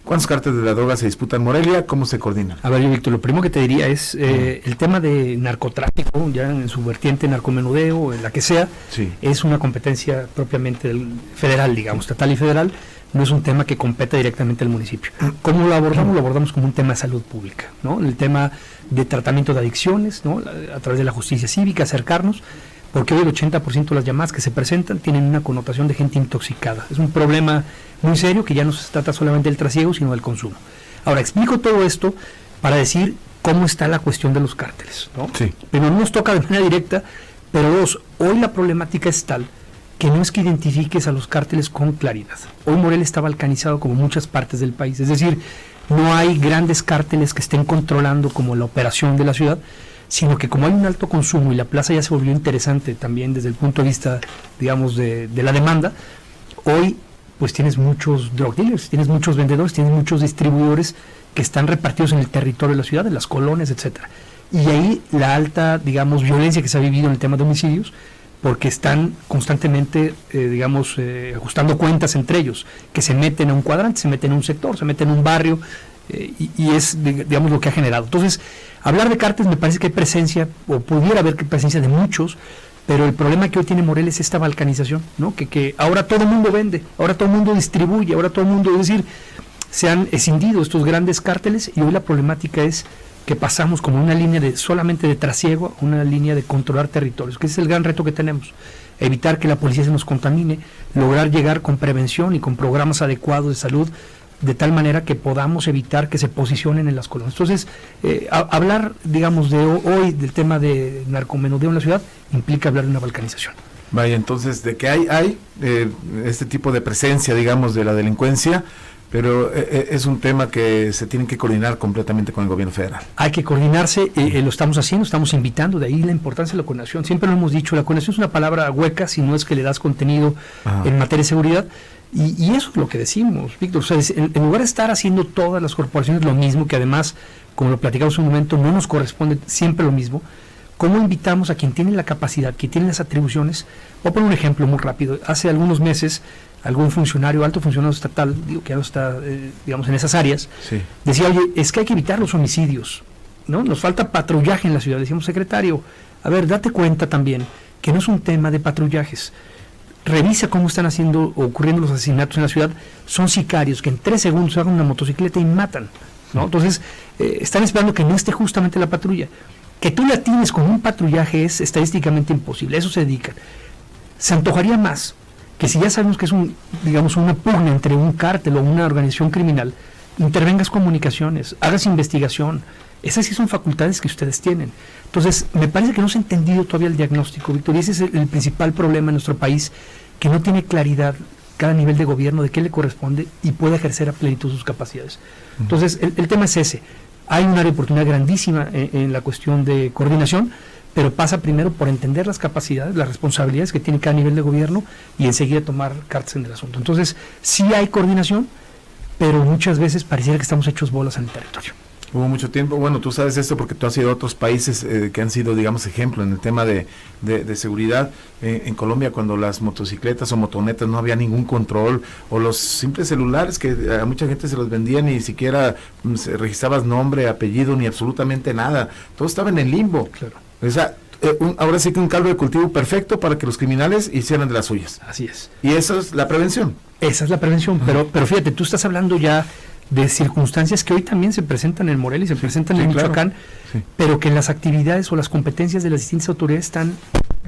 ¿Cuántos cárteles de la droga se disputan en Morelia? ¿Cómo se coordinan? A ver, Víctor, lo primero que te diría es el tema de narcotráfico, ya en su vertiente narcomenudeo, en la que sea, sí, es una competencia propiamente federal, digamos, estatal y federal, no es un tema que compete directamente al municipio. ¿Cómo lo abordamos? Lo abordamos como un tema de salud pública, ¿no? El tema de tratamiento de adicciones, ¿no? A través de la justicia cívica, acercarnos, porque hoy el 80% de las llamadas que se presentan tienen una connotación de gente intoxicada. Es un problema muy serio que ya no se trata solamente del trasiego, sino del consumo. Ahora, explico todo esto para decir cómo está la cuestión de los cárteles, ¿no? Sí. Pero no nos toca de manera directa, pero dos, hoy la problemática es tal que no es que identifiques a los cárteles con claridad. Hoy Morelia está balcanizado como muchas partes del país, es decir, no hay grandes cárteles que estén controlando como la operación de la ciudad, sino que como hay un alto consumo y la plaza ya se volvió interesante también desde el punto de vista, digamos, de la demanda, hoy pues tienes muchos drug dealers, tienes muchos vendedores, tienes muchos distribuidores que están repartidos en el territorio de la ciudad, en las colonias, etcétera. Y ahí la alta, digamos, violencia que se ha vivido en el tema de homicidios, porque están constantemente, ajustando cuentas entre ellos, que se meten a un cuadrante, se meten en un sector, se meten en un barrio, y es, digamos, lo que ha generado. Entonces, hablar de cárteles me parece que hay presencia, o pudiera haber presencia de muchos, pero el problema que hoy tiene Morelia es esta balcanización, ¿no? Que ahora todo el mundo vende, ahora todo el mundo distribuye, ahora todo el mundo, es decir, se han escindido estos grandes cárteles, y hoy la problemática es que pasamos como una línea solamente de trasiego a una línea de controlar territorios, que ese es el gran reto que tenemos, evitar que la policía se nos contamine, lograr llegar con prevención y con programas adecuados de salud, de tal manera que podamos evitar que se posicionen en las colonias. Entonces, hablar, digamos, de hoy del tema de narcomenudeo en la ciudad implica hablar de una balcanización. Vaya, entonces, de que hay este tipo de presencia, digamos, de la delincuencia, pero es un tema que se tiene que coordinar completamente con el gobierno federal. Hay que coordinarse, lo estamos haciendo, estamos invitando, de ahí la importancia de la coordinación. Siempre lo hemos dicho, la coordinación es una palabra hueca si no es que le das contenido en materia de seguridad, y eso es lo que decimos, Víctor. O sea, en lugar de estar haciendo todas las corporaciones lo mismo, que además, como lo platicamos en un momento, no nos corresponde siempre lo mismo, ¿cómo invitamos a quien tiene la capacidad, quien tiene las atribuciones? Voy a poner un ejemplo muy rápido. Hace algunos meses, algún funcionario, alto funcionario estatal, digo que ya no está, digamos, en esas áreas, sí, decía, oye, es que hay que evitar los homicidios, ¿no? Nos falta patrullaje en la ciudad. Decíamos, secretario, a ver, date cuenta también que no es un tema de patrullajes. Revisa cómo están ocurriendo los asesinatos en la ciudad. Son sicarios que en 3 segundos agarran una motocicleta y matan, ¿no? Entonces, están esperando que no esté justamente la patrulla. Que tú la tienes con un patrullaje es estadísticamente imposible. A eso se dedican. Se antojaría más que, si ya sabemos que es una pugna entre un cártel o una organización criminal, intervengas comunicaciones, hagas investigación. Esas sí son facultades que ustedes tienen. Entonces, me parece que no se ha entendido todavía el diagnóstico, Víctor, y ese es el principal problema en nuestro país, que no tiene claridad cada nivel de gobierno de qué le corresponde y puede ejercer a plenitud sus capacidades. Entonces, el tema es ese. Hay un área de oportunidad grandísima en la cuestión de coordinación, pero pasa primero por entender las capacidades, las responsabilidades que tiene cada nivel de gobierno, y enseguida tomar cartas en el asunto. Entonces, sí hay coordinación, pero muchas veces pareciera que estamos hechos bolas en el territorio. Hubo mucho tiempo, bueno, tú sabes esto porque tú has ido a otros países que han sido, digamos, ejemplo en el tema de seguridad. En Colombia, cuando las motocicletas o motonetas no había ningún control, o los simples celulares que a mucha gente se los vendían, ni siquiera registrabas nombre, apellido, ni absolutamente nada. Todo estaba en el limbo. Claro. O sea, ahora sí que un caldo de cultivo perfecto para que los criminales hicieran de las suyas. Así es. Y esa es la prevención. Esa es la prevención, pero fíjate, tú estás hablando ya de circunstancias que hoy también se presentan en Morelia y se presentan en Michoacán, sí, pero que en las actividades o las competencias de las distintas autoridades están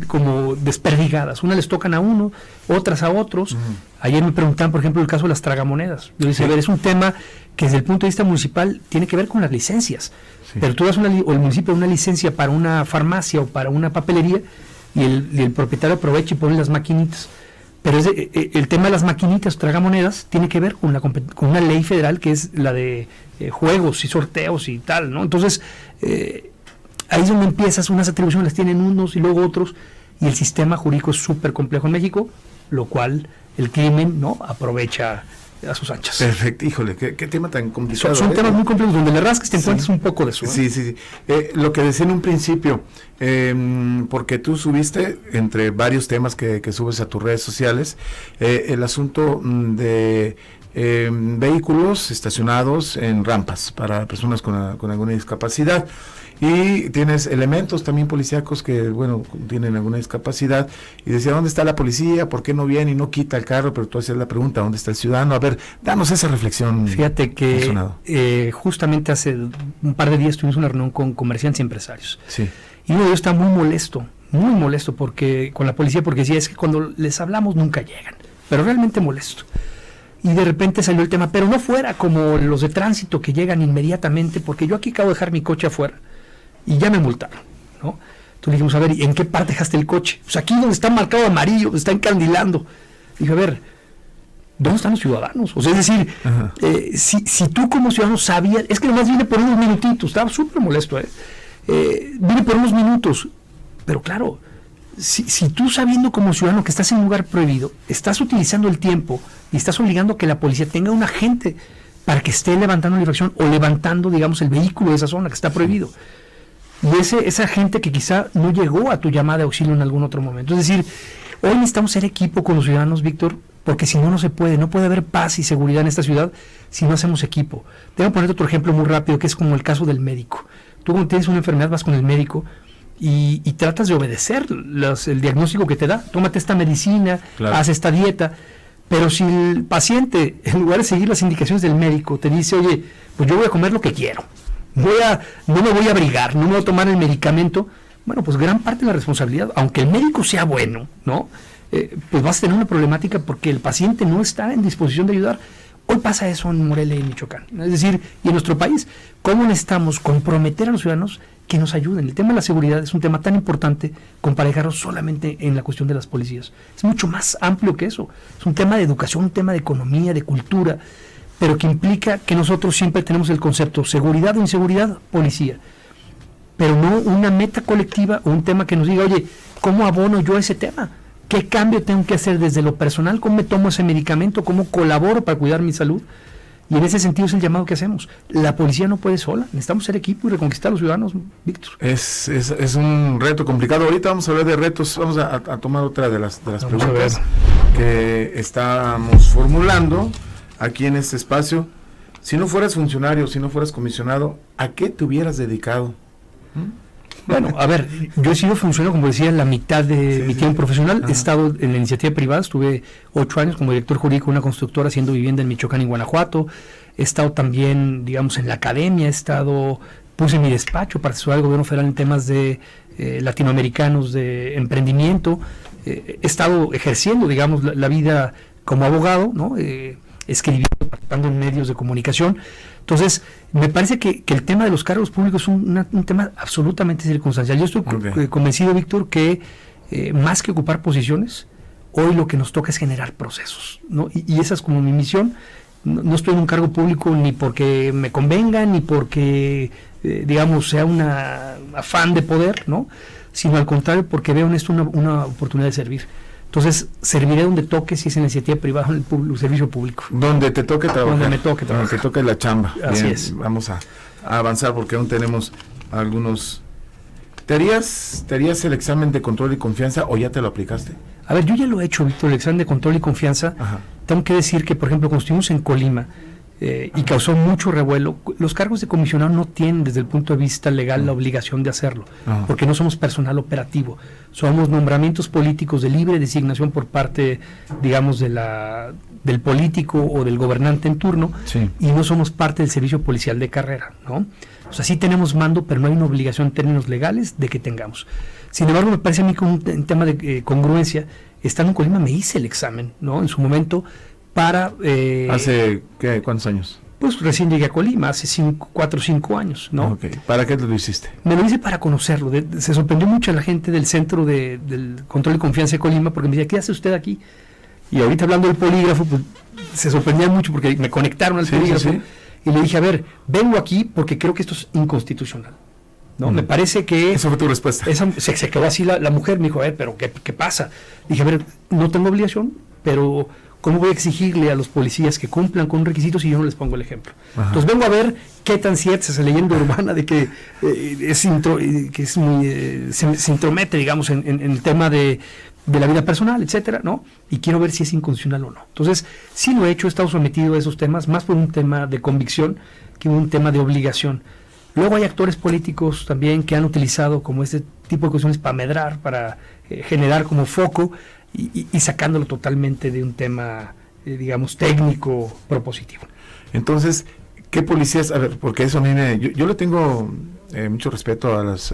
como desperdigadas. Unas les tocan a uno, otras a otros. Ayer me preguntaban, por ejemplo, el caso de las tragamonedas. Yo decía, a ver, es un tema que desde el punto de vista municipal tiene que ver con las licencias. Sí. Pero tú das o el municipio una licencia para una farmacia o para una papelería, y el propietario aprovecha y pone las maquinitas. Pero el tema de las maquinitas tragamonedas tiene que ver con una ley federal que es la de juegos y sorteos y tal, ¿no? Entonces, ahí es donde empiezas, unas atribuciones las tienen unos y luego otros, y el sistema jurídico es súper complejo en México, lo cual el crimen, ¿no?, aprovecha a sus anchas. Perfecto, híjole, qué tema tan complicado. Son temas muy complejos, donde le rascas te encuentras un poco de eso. Sí. Lo que decía en un principio, porque tú subiste, entre varios temas que subes a tus redes sociales, el asunto de vehículos estacionados en rampas para personas con alguna discapacidad. Y tienes elementos también policíacos que, bueno, tienen alguna discapacidad, y decía, ¿dónde está la policía? ¿Por qué no viene y no quita el carro? Pero tú hacías la pregunta, ¿dónde está el ciudadano? A ver, danos esa reflexión. Fíjate que justamente hace un par de días tuvimos una reunión con comerciantes y empresarios. Sí. Y uno de ellos está muy molesto con la policía, porque decía, es que cuando les hablamos nunca llegan, pero realmente molesto. Y de repente salió el tema, pero no fuera como los de tránsito que llegan inmediatamente, porque yo aquí acabo de dejar mi coche afuera y ya me multaron, ¿no? Entonces le dijimos, a ver, ¿y en qué parte dejaste el coche? Pues aquí donde está marcado amarillo, está encandilando. Dije, a ver, ¿dónde están los ciudadanos? O sea, es decir, si tú como ciudadano sabías, es que nomás viene por unos minutitos, estaba súper molesto, viene por unos minutos, pero claro, si tú sabiendo como ciudadano que estás en un lugar prohibido, estás utilizando el tiempo y estás obligando a que la policía tenga un agente para que esté levantando la infracción o levantando, digamos, el vehículo de esa zona que está prohibido. Y esa gente que quizá no llegó a tu llamada de auxilio en algún otro momento. Es decir, hoy necesitamos ser equipo con los ciudadanos, Víctor, porque si no, no se puede. No puede haber paz y seguridad en esta ciudad si no hacemos equipo. Tengo que poner otro ejemplo muy rápido, que es como el caso del médico. Tú cuando tienes una enfermedad vas con el médico y tratas de obedecer el diagnóstico que te da. Tómate esta medicina, claro, haz esta dieta. Pero si el paciente, en lugar de seguir las indicaciones del médico, te dice, oye, pues yo voy a comer lo que quiero, no me voy a abrigar, no me voy a tomar el medicamento, bueno, pues gran parte de la responsabilidad, aunque el médico sea bueno, ¿no? Pues vas a tener una problemática porque el paciente no está en disposición de ayudar. Hoy pasa eso en Morelia y Michoacán. Es decir, y en nuestro país, ¿cómo necesitamos comprometer a los ciudadanos que nos ayuden? El tema de la seguridad es un tema tan importante comparejarlo solamente en la cuestión de las policías. Es mucho más amplio que eso. Es un tema de educación, un tema de economía, de cultura, pero que implica que nosotros siempre tenemos el concepto seguridad o inseguridad, policía. Pero no una meta colectiva o un tema que nos diga, oye, ¿cómo abono yo a ese tema? ¿Qué cambio tengo que hacer desde lo personal? ¿Cómo me tomo ese medicamento? ¿Cómo colaboro para cuidar mi salud? Y en ese sentido es el llamado que hacemos. La policía no puede sola. Necesitamos ser equipo y reconquistar a los ciudadanos, Víctor. Es un reto complicado. Ahorita vamos a hablar de retos. Vamos a tomar otra de las preguntas que estamos formulando aquí en este espacio. Si no fueras funcionario, si no fueras comisionado, ¿a qué te hubieras dedicado? Bueno, a ver, yo he sido funcionario, como decía, la mitad de mi tiempo profesional. He estado en la iniciativa privada, estuve 8 años como director jurídico de una constructora haciendo vivienda en Michoacán y Guanajuato. He estado también, digamos, en la academia, puse mi despacho para asesorar al gobierno federal en temas de latinoamericanos, de emprendimiento. He estado ejerciendo, digamos, la vida como abogado, ¿no? Escribiendo, participando en medios de comunicación. Entonces, me parece que el tema de los cargos públicos es un tema absolutamente circunstancial. Yo estoy convencido, Víctor, que más que ocupar posiciones, hoy lo que nos toca es generar procesos, ¿no? Y esa es como mi misión. No estoy en un cargo público ni porque me convenga, ni porque, digamos, sea un afán de poder, ¿no? Sino al contrario, porque veo en esto una oportunidad de servir. Entonces, serviré donde toque, si es en la iniciativa privada o en el servicio público. Donde te toque trabajar. Donde me toque trabajar. Donde te toque la chamba. Así Bien, es. Vamos a avanzar porque aún tenemos algunos... ¿Te harías el examen de control y confianza o ya te lo aplicaste? A ver, yo ya lo he hecho, Víctor, el examen de control y confianza. Ajá. Tengo que decir que, por ejemplo, cuando estuvimos en Colima y causó mucho revuelo, los cargos de comisionado no tienen desde el punto de vista legal la obligación de hacerlo, porque no somos personal operativo, somos nombramientos políticos de libre designación por parte, digamos, del político o del gobernante en turno, sí, y no somos parte del servicio policial de carrera, ¿no? O sea, sí tenemos mando, pero no hay una obligación en términos legales de que tengamos. Sin embargo, me parece a mí que un tema de congruencia, estando en Colima me hice el examen, ¿no? En su momento, para... ¿Hace cuántos años? Pues recién llegué a Colima, hace 4 o 5 años, ¿no? Okay. ¿Para qué lo hiciste? Me lo hice para conocerlo. Se sorprendió mucho la gente del Centro del Control y Confianza de Colima, porque me decía, ¿qué hace usted aquí? Y ahorita hablando del polígrafo, pues se sorprendía mucho porque me conectaron al polígrafo. Sí. Y le dije, a ver, vengo aquí porque creo que esto es inconstitucional, ¿no? Me parece que... Esa fue tu respuesta. Se quedó así la mujer, me dijo, a ver, pero ¿qué pasa? Dije, a ver, no tengo obligación, pero ¿cómo voy a exigirle a los policías que cumplan con un requisito si yo no les pongo el ejemplo? Ajá. Entonces vengo a ver qué tan cierta es esa leyenda urbana de que se intromete, digamos, en el tema de la vida personal, etcétera, ¿no? Y quiero ver si es inconstitucional o no. Entonces, sí lo he hecho, he estado sometido a esos temas, más por un tema de convicción que un tema de obligación. Luego hay actores políticos también que han utilizado como este tipo de cuestiones para medrar, para generar como foco y sacándolo totalmente de un tema, digamos, técnico propositivo. Entonces, ¿qué policías? A ver, porque eso a mí yo le tengo mucho respeto a las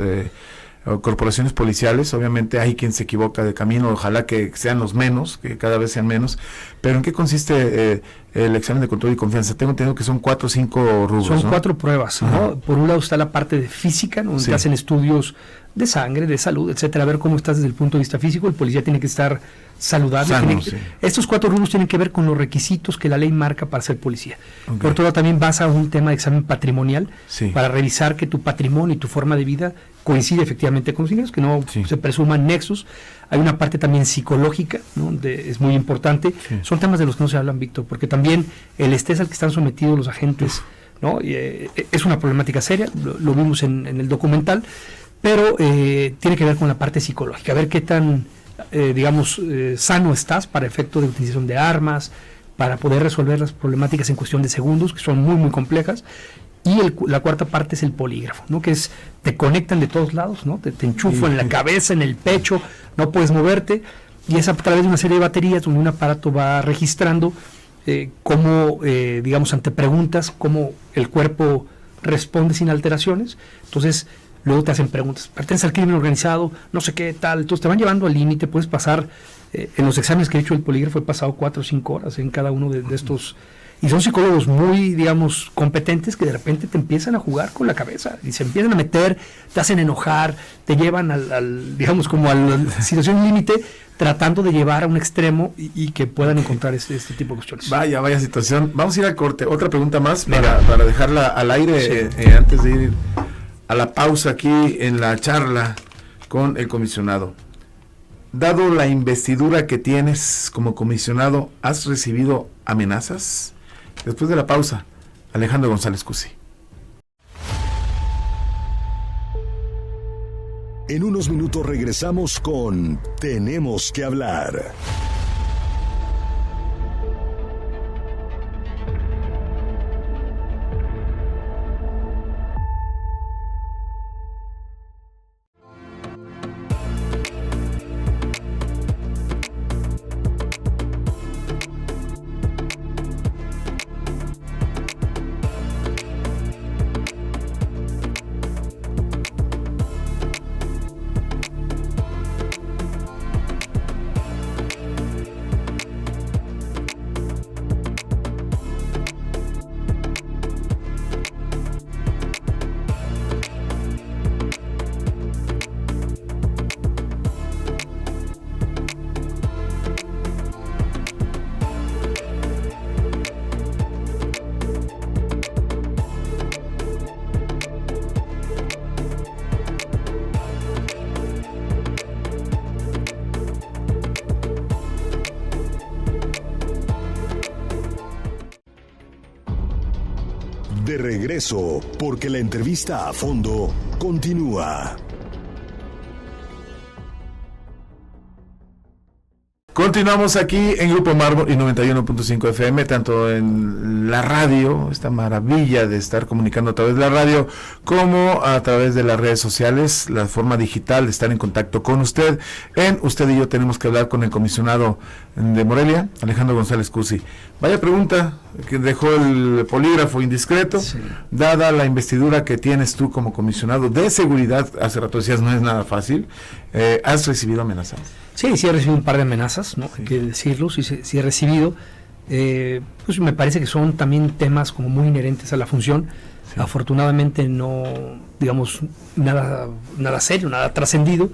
corporaciones policiales. Obviamente hay quien se equivoca de camino, ojalá que sean los menos, que cada vez sean menos, pero ¿en qué consiste el examen de control y confianza. Tengo entendido que son 4 o 5 rubros. Son ¿no? 4 pruebas, ¿no? Por un lado está la parte de física, ¿no? Donde te hacen estudios de sangre, de salud, etcétera, a ver cómo estás desde el punto de vista físico. El policía tiene que estar saludable. Sano, estos 4 rubros tienen que ver con los requisitos que la ley marca para ser policía. Okay. Por otro lado, también vas a un tema de examen patrimonial para revisar que tu patrimonio y tu forma de vida coincide efectivamente con los ingresos, que no se presuman nexos. Hay una parte también psicológica, ¿no? Es muy importante. Son temas de los que no se hablan, Víctor, porque también el estrés al que están sometidos los agentes, ¿no? Es una problemática seria, lo vimos en el documental, pero tiene que ver con la parte psicológica, a ver qué tan, sano estás para efecto de utilización de armas, para poder resolver las problemáticas en cuestión de segundos, que son muy, muy complejas. Y la cuarta parte es el polígrafo, ¿no? Que es, te conectan de todos lados, ¿no? Te enchufan en la cabeza, en el pecho, no puedes moverte, y es a través de una serie de baterías donde un aparato va registrando cómo, ante preguntas, cómo el cuerpo responde sin alteraciones. Entonces, luego te hacen preguntas, pertenece al crimen organizado, no sé qué tal, entonces te van llevando al límite. Puedes pasar, en los exámenes que he hecho el polígrafo he pasado 4 o 5 horas en cada uno de estos. Y son psicólogos muy, competentes, que de repente te empiezan a jugar con la cabeza y se empiezan a meter, te hacen enojar, te llevan como a la situación límite, tratando de llevar a un extremo y que puedan encontrar este tipo de cuestiones. Vaya situación. Vamos a ir al corte. Otra pregunta más para dejarla al aire antes de ir a la pausa aquí en la charla con el comisionado. Dado la investidura que tienes como comisionado, ¿has recibido amenazas? Después de la pausa, Alejandro González Cusi. En unos minutos regresamos con Tenemos que hablar. De regreso, porque la entrevista a fondo continúa. Continuamos aquí en Grupo Mármol y 91.5 FM, tanto en la radio, esta maravilla de estar comunicando a través de la radio, como a través de las redes sociales, la forma digital de estar en contacto con usted. En Usted y Yo Tenemos que Hablar con el comisionado de Morelia, Alejandro González Cusi. Vaya pregunta que dejó el polígrafo indiscreto, dada la investidura que tienes tú como comisionado de seguridad. Hace rato decías, no es nada fácil. ¿Has recibido amenazas? Sí he recibido un par de amenazas, ¿no? Hay que decirlo, sí he recibido. Pues me parece que son también temas como muy inherentes a la función. Sí. Afortunadamente no, nada serio, nada trascendido.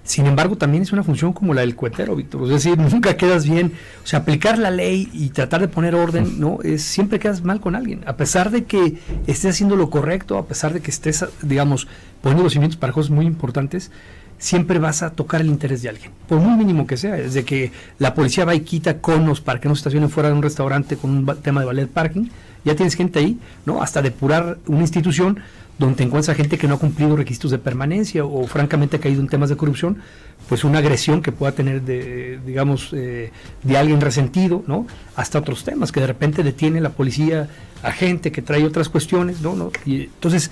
Sin embargo, también es una función como la del cuetero, Víctor. Es decir, nunca quedas bien. O sea, aplicar la ley y tratar de poner orden, ¿no? Siempre quedas mal con alguien. A pesar de que estés haciendo lo correcto, a pesar de que estés, poniendo los cimientos para cosas muy importantes, siempre vas a tocar el interés de alguien, por muy mínimo que sea. Desde que la policía va y quita conos para que no se estacionen fuera de un restaurante con un tema de valet parking, ya tienes gente ahí, ¿no? Hasta depurar una institución donde te encuentras gente que no ha cumplido requisitos de permanencia o francamente ha caído en temas de corrupción, pues una agresión que pueda tener de alguien resentido, ¿no? Hasta otros temas, que de repente detiene la policía a gente que trae otras cuestiones, ¿no? Y entonces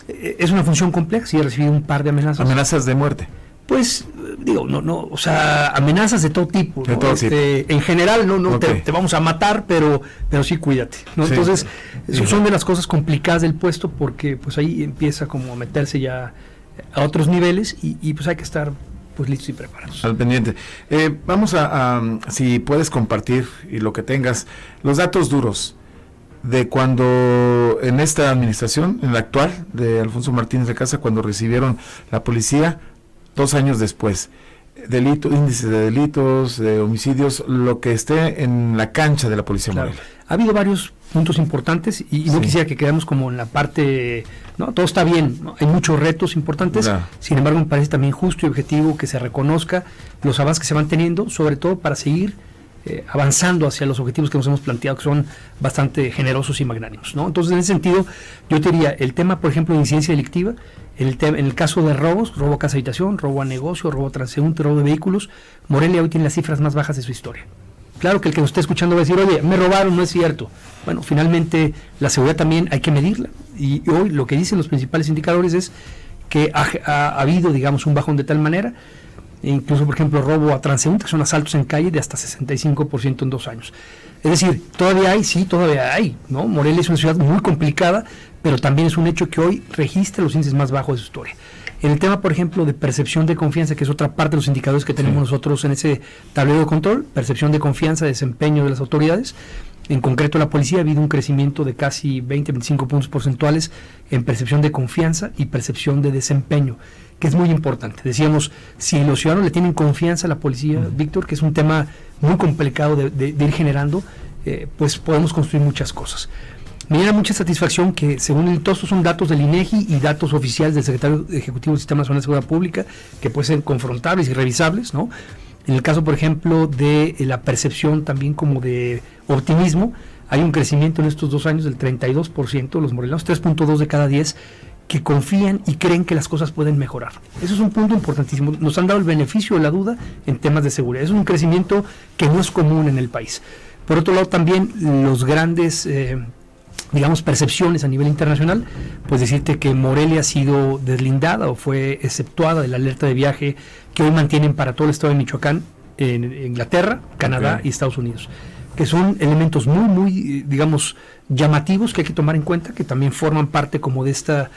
es una función compleja y he recibido un par de amenazas. ¿Amenazas de muerte? Pues, o sea, amenazas de todo tipo, ¿no? En general, te vamos a matar, pero sí cuídate, ¿no? Sí. Entonces, son de las cosas complicadas del puesto, porque pues ahí empieza como a meterse ya a otros niveles y pues hay que estar pues listos y preparados. Al pendiente. Vamos a si puedes compartir y lo que tengas, los datos duros de cuando en esta administración, en la actual, de Alfonso Martínez de Casa, cuando recibieron la policía, 2 años después. Índices de delitos, de homicidios, lo que esté en la cancha de la Policía Morelia. Ha habido varios puntos importantes y no quisiera que quedemos como en la parte, no, todo está bien, ¿no? Hay muchos retos importantes, sin embargo me parece también justo y objetivo que se reconozca los avances que se van teniendo, sobre todo para seguir avanzando hacia los objetivos que nos hemos planteado, que son bastante generosos y magnánimos, ¿no? Entonces, en ese sentido, yo te diría, el tema, por ejemplo, de incidencia delictiva, en el caso de robos, robo a casa habitación, robo a negocio, robo a transeúnte, robo de vehículos, Morelia hoy tiene las cifras más bajas de su historia. Claro que el que nos esté escuchando va a decir, oye, me robaron, no es cierto. Bueno, finalmente la seguridad también hay que medirla, y hoy lo que dicen los principales indicadores es que ha habido, digamos, un bajón de tal manera, incluso, por ejemplo, robo a transeúnte, que son asaltos en calle de hasta 65% en 2 años. Es decir, todavía hay, ¿no? Morelia es una ciudad muy complicada, pero también es un hecho que hoy registra los índices más bajos de su historia. En el tema, por ejemplo, de percepción de confianza, que es otra parte de los indicadores que tenemos nosotros en ese tablero de control, percepción de confianza, desempeño de las autoridades, en concreto la policía, ha habido un crecimiento de casi 20-25 puntos porcentuales en percepción de confianza y percepción de desempeño, que es muy importante. Decíamos, si los ciudadanos le tienen confianza a la policía, Víctor, que es un tema muy complicado de ir generando, pues podemos construir muchas cosas. Me llena mucha satisfacción que, según todos estos son datos del INEGI y datos oficiales del Secretario Ejecutivo del Sistema Nacional de Seguridad Pública, que pueden ser confrontables y revisables, ¿no? En el caso, por ejemplo, de la percepción también como de optimismo, hay un crecimiento en estos 2 años del 32%, los morelanos, 3.2 de cada 10, que confían y creen que las cosas pueden mejorar. Eso es un punto importantísimo. Nos han dado el beneficio de la duda en temas de seguridad. Es un crecimiento que no es común en el país. Por otro lado, también los grandes, percepciones a nivel internacional, pues decirte que Morelia ha sido deslindada o fue exceptuada de la alerta de viaje que hoy mantienen para todo el estado de Michoacán, en Inglaterra, Canadá y Estados Unidos, que son elementos muy, llamativos que hay que tomar en cuenta, que también forman parte como de esta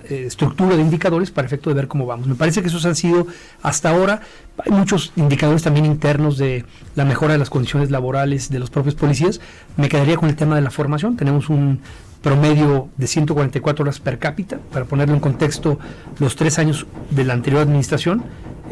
estructura de indicadores para efecto de ver cómo vamos. Me parece que esos han sido hasta ahora. Hay muchos indicadores también internos de la mejora de las condiciones laborales de los propios policías. Me quedaría con el tema de la formación. Tenemos un promedio de 144 horas per cápita. Para ponerlo en contexto, los 3 años de la anterior administración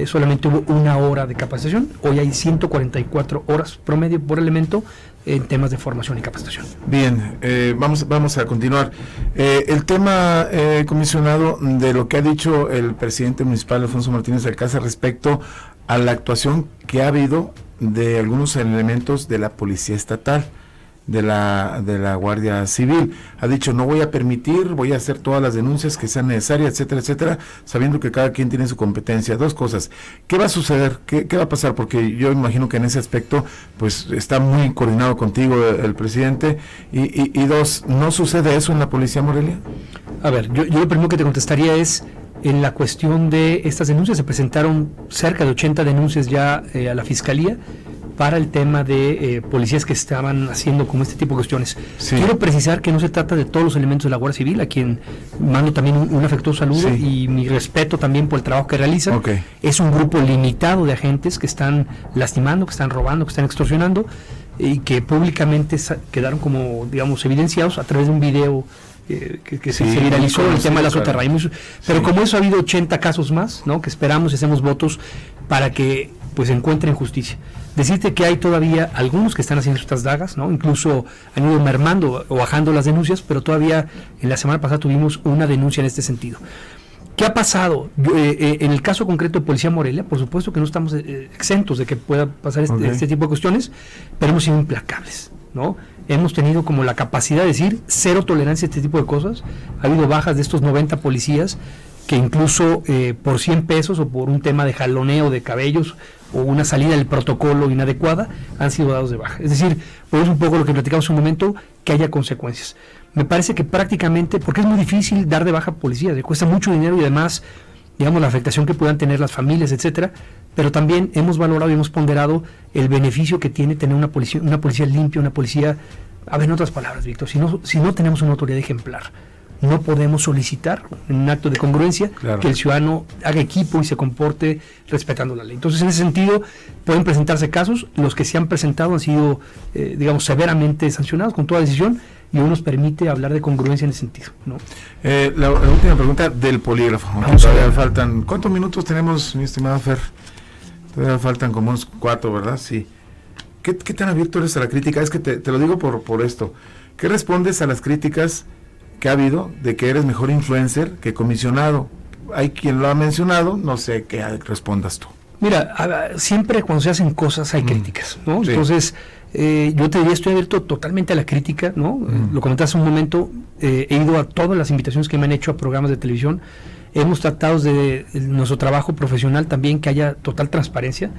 solamente hubo 1 hora de capacitación. Hoy hay 144 horas promedio por elemento en temas de formación y capacitación. Bien, vamos a continuar. El tema, comisionado, de lo que ha dicho el presidente municipal Alfonso Martínez de Casa respecto a la actuación que ha habido de algunos elementos de la Policía Estatal, de la Guardia Civil. Ha dicho, no voy a permitir, voy a hacer todas las denuncias que sean necesarias, etcétera, etcétera, sabiendo que cada quien tiene su competencia. 2 cosas. ¿Qué va a suceder? ¿Qué va a pasar? Porque yo imagino que en ese aspecto, pues, está muy coordinado contigo el presidente. Y 2, ¿no sucede eso en la Policía Morelia? A ver, yo lo primero que te contestaría es, en la cuestión de estas denuncias, se presentaron cerca de 80 denuncias ya a la Fiscalía, para el tema de policías que estaban haciendo como este tipo de cuestiones. Sí. Quiero precisar que no se trata de todos los elementos de la Guardia Civil, a quien mando también un afectuoso saludo y mi respeto también por el trabajo que realizan. Es un grupo limitado de agentes que están lastimando, que están robando, que están extorsionando y que públicamente quedaron como, evidenciados a través de un video que se viralizó, el tema de la soterraya. Pero como eso ha habido 80 casos más, ¿no?, que esperamos y hacemos votos para que pues encuentren justicia. Decirte que hay todavía algunos que están haciendo estas dagas, ¿no? Incluso han ido mermando o bajando las denuncias, pero todavía en la semana pasada tuvimos una denuncia en este sentido. ¿Qué ha pasado? En el caso concreto de Policía Morelia, por supuesto que no estamos exentos de que pueda pasar este tipo de cuestiones, pero hemos sido implacables, ¿no? Hemos tenido como la capacidad de decir cero tolerancia a este tipo de cosas. Ha habido bajas de estos 90 policías que incluso por 100 pesos o por un tema de jaloneo de cabellos o una salida del protocolo inadecuada han sido dados de baja. Es decir, pues un poco lo que platicamos en un momento, que haya consecuencias. Me parece que prácticamente, porque es muy difícil dar de baja a policías, le cuesta mucho dinero y además, la afectación que puedan tener las familias, etcétera, pero también hemos valorado y hemos ponderado el beneficio que tiene tener una policía limpia, una policía, en otras palabras, Víctor, si no tenemos una autoridad ejemplar, no podemos solicitar en un acto de congruencia que el ciudadano haga equipo y se comporte respetando la ley. Entonces, en ese sentido, pueden presentarse casos, los que se han presentado han sido, severamente sancionados con toda decisión, y hoy nos permite hablar de congruencia en ese sentido, ¿no? La última pregunta del polígrafo. Todavía faltan, ¿cuántos minutos tenemos, mi estimado Fer? Todavía faltan como unos 4, ¿verdad? Sí. ¿Qué tan abierto eres a la crítica? Es que te lo digo por esto. ¿Qué respondes a las críticas que ha habido de que eres mejor influencer que comisionado? Hay quien lo ha mencionado, no sé qué respondas tú. Mira, siempre cuando se hacen cosas hay críticas, ¿no? Sí. Entonces, yo te diría, estoy abierto totalmente a la crítica, ¿no? Lo comentaste hace un momento, he ido a todas las invitaciones que me han hecho a programas de televisión. Hemos tratado de nuestro trabajo profesional también que haya total transparencia.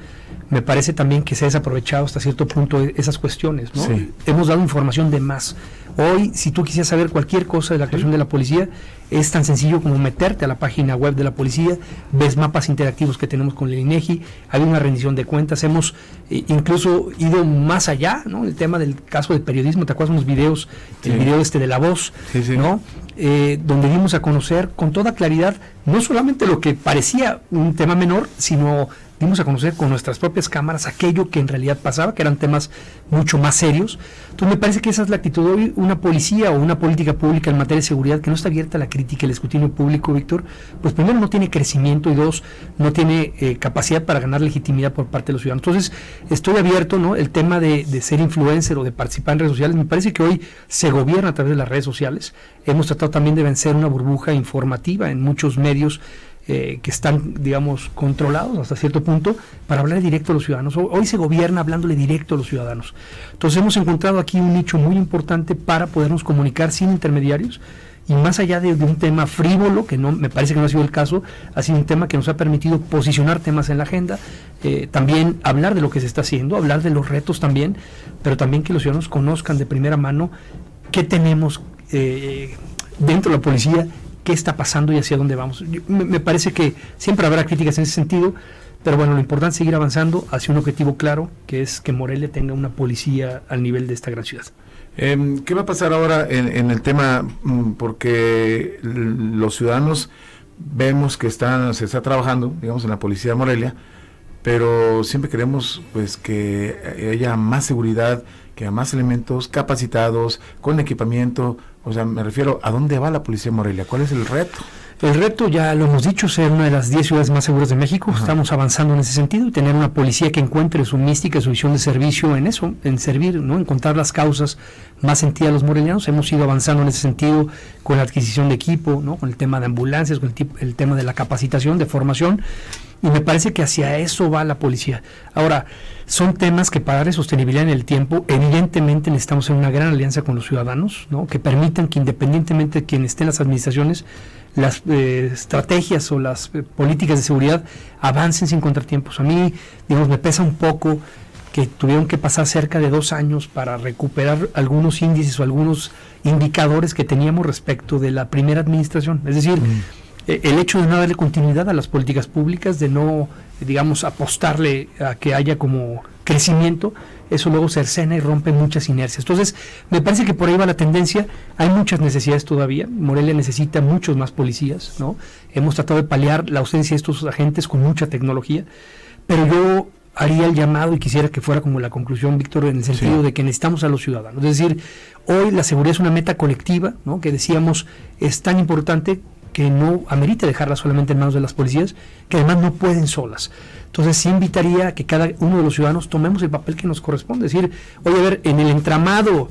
Me parece también que se ha desaprovechado hasta cierto punto esas cuestiones, ¿no? Sí. Hemos dado información de más. Hoy, si tú quisieras saber cualquier cosa de la actuación de la policía, es tan sencillo como meterte a la página web de la policía, ves mapas interactivos que tenemos con el INEGI, hay una rendición de cuentas, hemos incluso ido más allá, ¿no? El tema del caso de periodismo, ¿te acuerdas unos videos? Sí. El video de La Voz, ¿no? Donde dimos a conocer con toda claridad no solamente lo que parecía un tema menor, sino dimos a conocer con nuestras propias cámaras aquello que en realidad pasaba, que eran temas mucho más serios. Entonces me parece que esa es la actitud de hoy. Una policía o una política pública en materia de seguridad que no está abierta a la crítica y el escrutinio público, Víctor, pues primero no tiene crecimiento y dos, no tiene capacidad para ganar legitimidad por parte de los ciudadanos. Entonces estoy abierto, ¿no? El tema de ser influencer o de participar en redes sociales, me parece que hoy se gobierna a través de las redes sociales. Hemos tratado también de vencer una burbuja informativa en muchos medios que están, digamos, controlados hasta cierto punto para hablar directo a los ciudadanos. Hoy se gobierna hablándole directo a los ciudadanos. Entonces hemos encontrado aquí un nicho muy importante para podernos comunicar sin intermediarios y más allá de un tema frívolo, que no me parece que no ha sido el caso, ha sido un tema que nos ha permitido posicionar temas en la agenda, también hablar de lo que se está haciendo, hablar de los retos también, pero también que los ciudadanos conozcan de primera mano qué tenemos dentro de la policía, qué está pasando y hacia dónde vamos. Me parece que siempre habrá críticas en ese sentido, pero bueno, lo importante es seguir avanzando hacia un objetivo claro, que es que Morelia tenga una policía al nivel de esta gran ciudad. ¿Qué va a pasar ahora en el tema? Porque los ciudadanos vemos que se está trabajando, digamos, en la policía de Morelia, pero siempre queremos pues que haya más seguridad, que haya más elementos capacitados, con equipamiento. O sea, me refiero, ¿a dónde va la policía de Morelia? ¿Cuál es el reto? El reto, ya lo hemos dicho, ser una de las 10 ciudades más seguras de México. Ajá. Estamos avanzando en ese sentido y tener una policía que encuentre su mística, su visión de servicio en eso, en servir, ¿no? Encontrar las causas más sentidas a los morelianos. Hemos ido avanzando en ese sentido con la adquisición de equipo, ¿no? Con el tema de ambulancias, con el tema de la capacitación, de formación, y me parece que hacia eso va la policía. Ahora, son temas que para darle sostenibilidad en el tiempo, evidentemente necesitamos hacer una gran alianza con los ciudadanos, ¿no? Que permitan que independientemente de quien esté en las administraciones, las estrategias o las políticas de seguridad avancen sin contratiempos. A mí, digamos, me pesa un poco que tuvieron que pasar cerca de 2 años para recuperar algunos índices o algunos indicadores que teníamos respecto de la primera administración. Es decir, el hecho de no darle continuidad a las políticas públicas, de no, digamos, apostarle a que haya como crecimiento, eso luego cercena y rompe muchas inercias. Entonces, me parece que por ahí va la tendencia. Hay muchas necesidades todavía. Morelia necesita muchos más policías, ¿no? Hemos tratado de paliar la ausencia de estos agentes con mucha tecnología, pero yo haría el llamado y quisiera que fuera como la conclusión, Víctor, en el sentido de que necesitamos a los ciudadanos. Es decir, hoy la seguridad es una meta colectiva, ¿no? Que decíamos es tan importante que no amerita dejarla solamente en manos de las policías, que además no pueden solas. Entonces sí invitaría a que cada uno de los ciudadanos tomemos el papel que nos corresponde, es decir, oye, a ver, en el entramado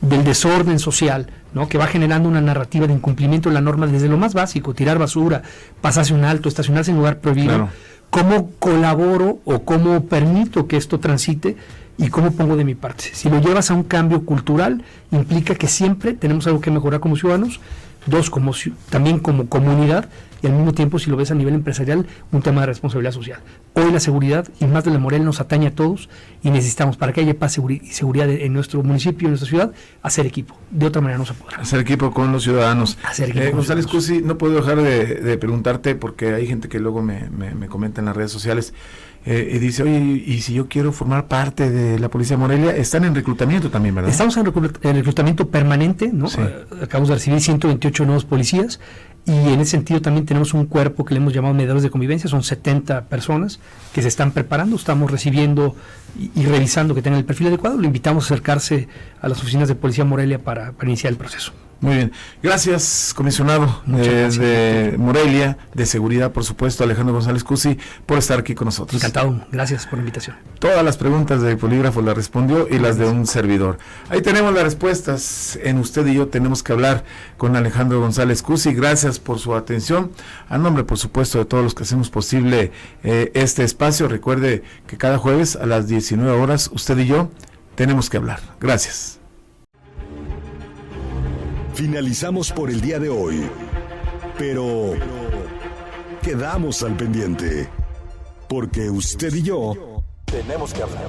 del desorden social, ¿no? Que va generando una narrativa de incumplimiento de la norma desde lo más básico, tirar basura, pasarse un alto, estacionarse en lugar prohibido, claro. ¿Cómo colaboro o cómo permito que esto transite y cómo pongo de mi parte? Si lo llevas a un cambio cultural, implica que siempre tenemos algo que mejorar como ciudadanos, dos, también como comunidad, y al mismo tiempo, si lo ves a nivel empresarial, un tema de responsabilidad social. Hoy la seguridad, y más de la Morelia, nos atañe a todos, y necesitamos, para que haya paz y seguridad en nuestro municipio, en nuestra ciudad, hacer equipo. De otra manera no se podrá. Hacer equipo con los ciudadanos. González Cusi, no puedo dejar de preguntarte, porque hay gente que luego me comenta en las redes sociales, y dice, oye, y si yo quiero formar parte de la Policía de Morelia, están en reclutamiento también, ¿verdad? Estamos en reclutamiento permanente, ¿no? Sí. Acabamos de recibir 128 nuevos policías y en ese sentido también tenemos un cuerpo que le hemos llamado mediadores de convivencia, son 70 personas que se están preparando, estamos recibiendo y revisando que tengan el perfil adecuado, lo invitamos a acercarse a las oficinas de Policía Morelia para iniciar el proceso. Muy bien. Gracias, comisionado de Morelia, de Seguridad, por supuesto, Alejandro González Cusi, por estar aquí con nosotros. Encantado. Gracias por la invitación. Todas las preguntas del polígrafo las respondió y las de un servidor. Ahí tenemos las respuestas. En Usted y Yo Tenemos que Hablar con Alejandro González Cusi. Gracias por su atención. A nombre, por supuesto, de todos los que hacemos posible este espacio. Recuerde que cada jueves a las 19 horas, Usted y Yo Tenemos que Hablar. Gracias. Finalizamos por el día de hoy, pero quedamos al pendiente, porque usted y yo tenemos que hablar.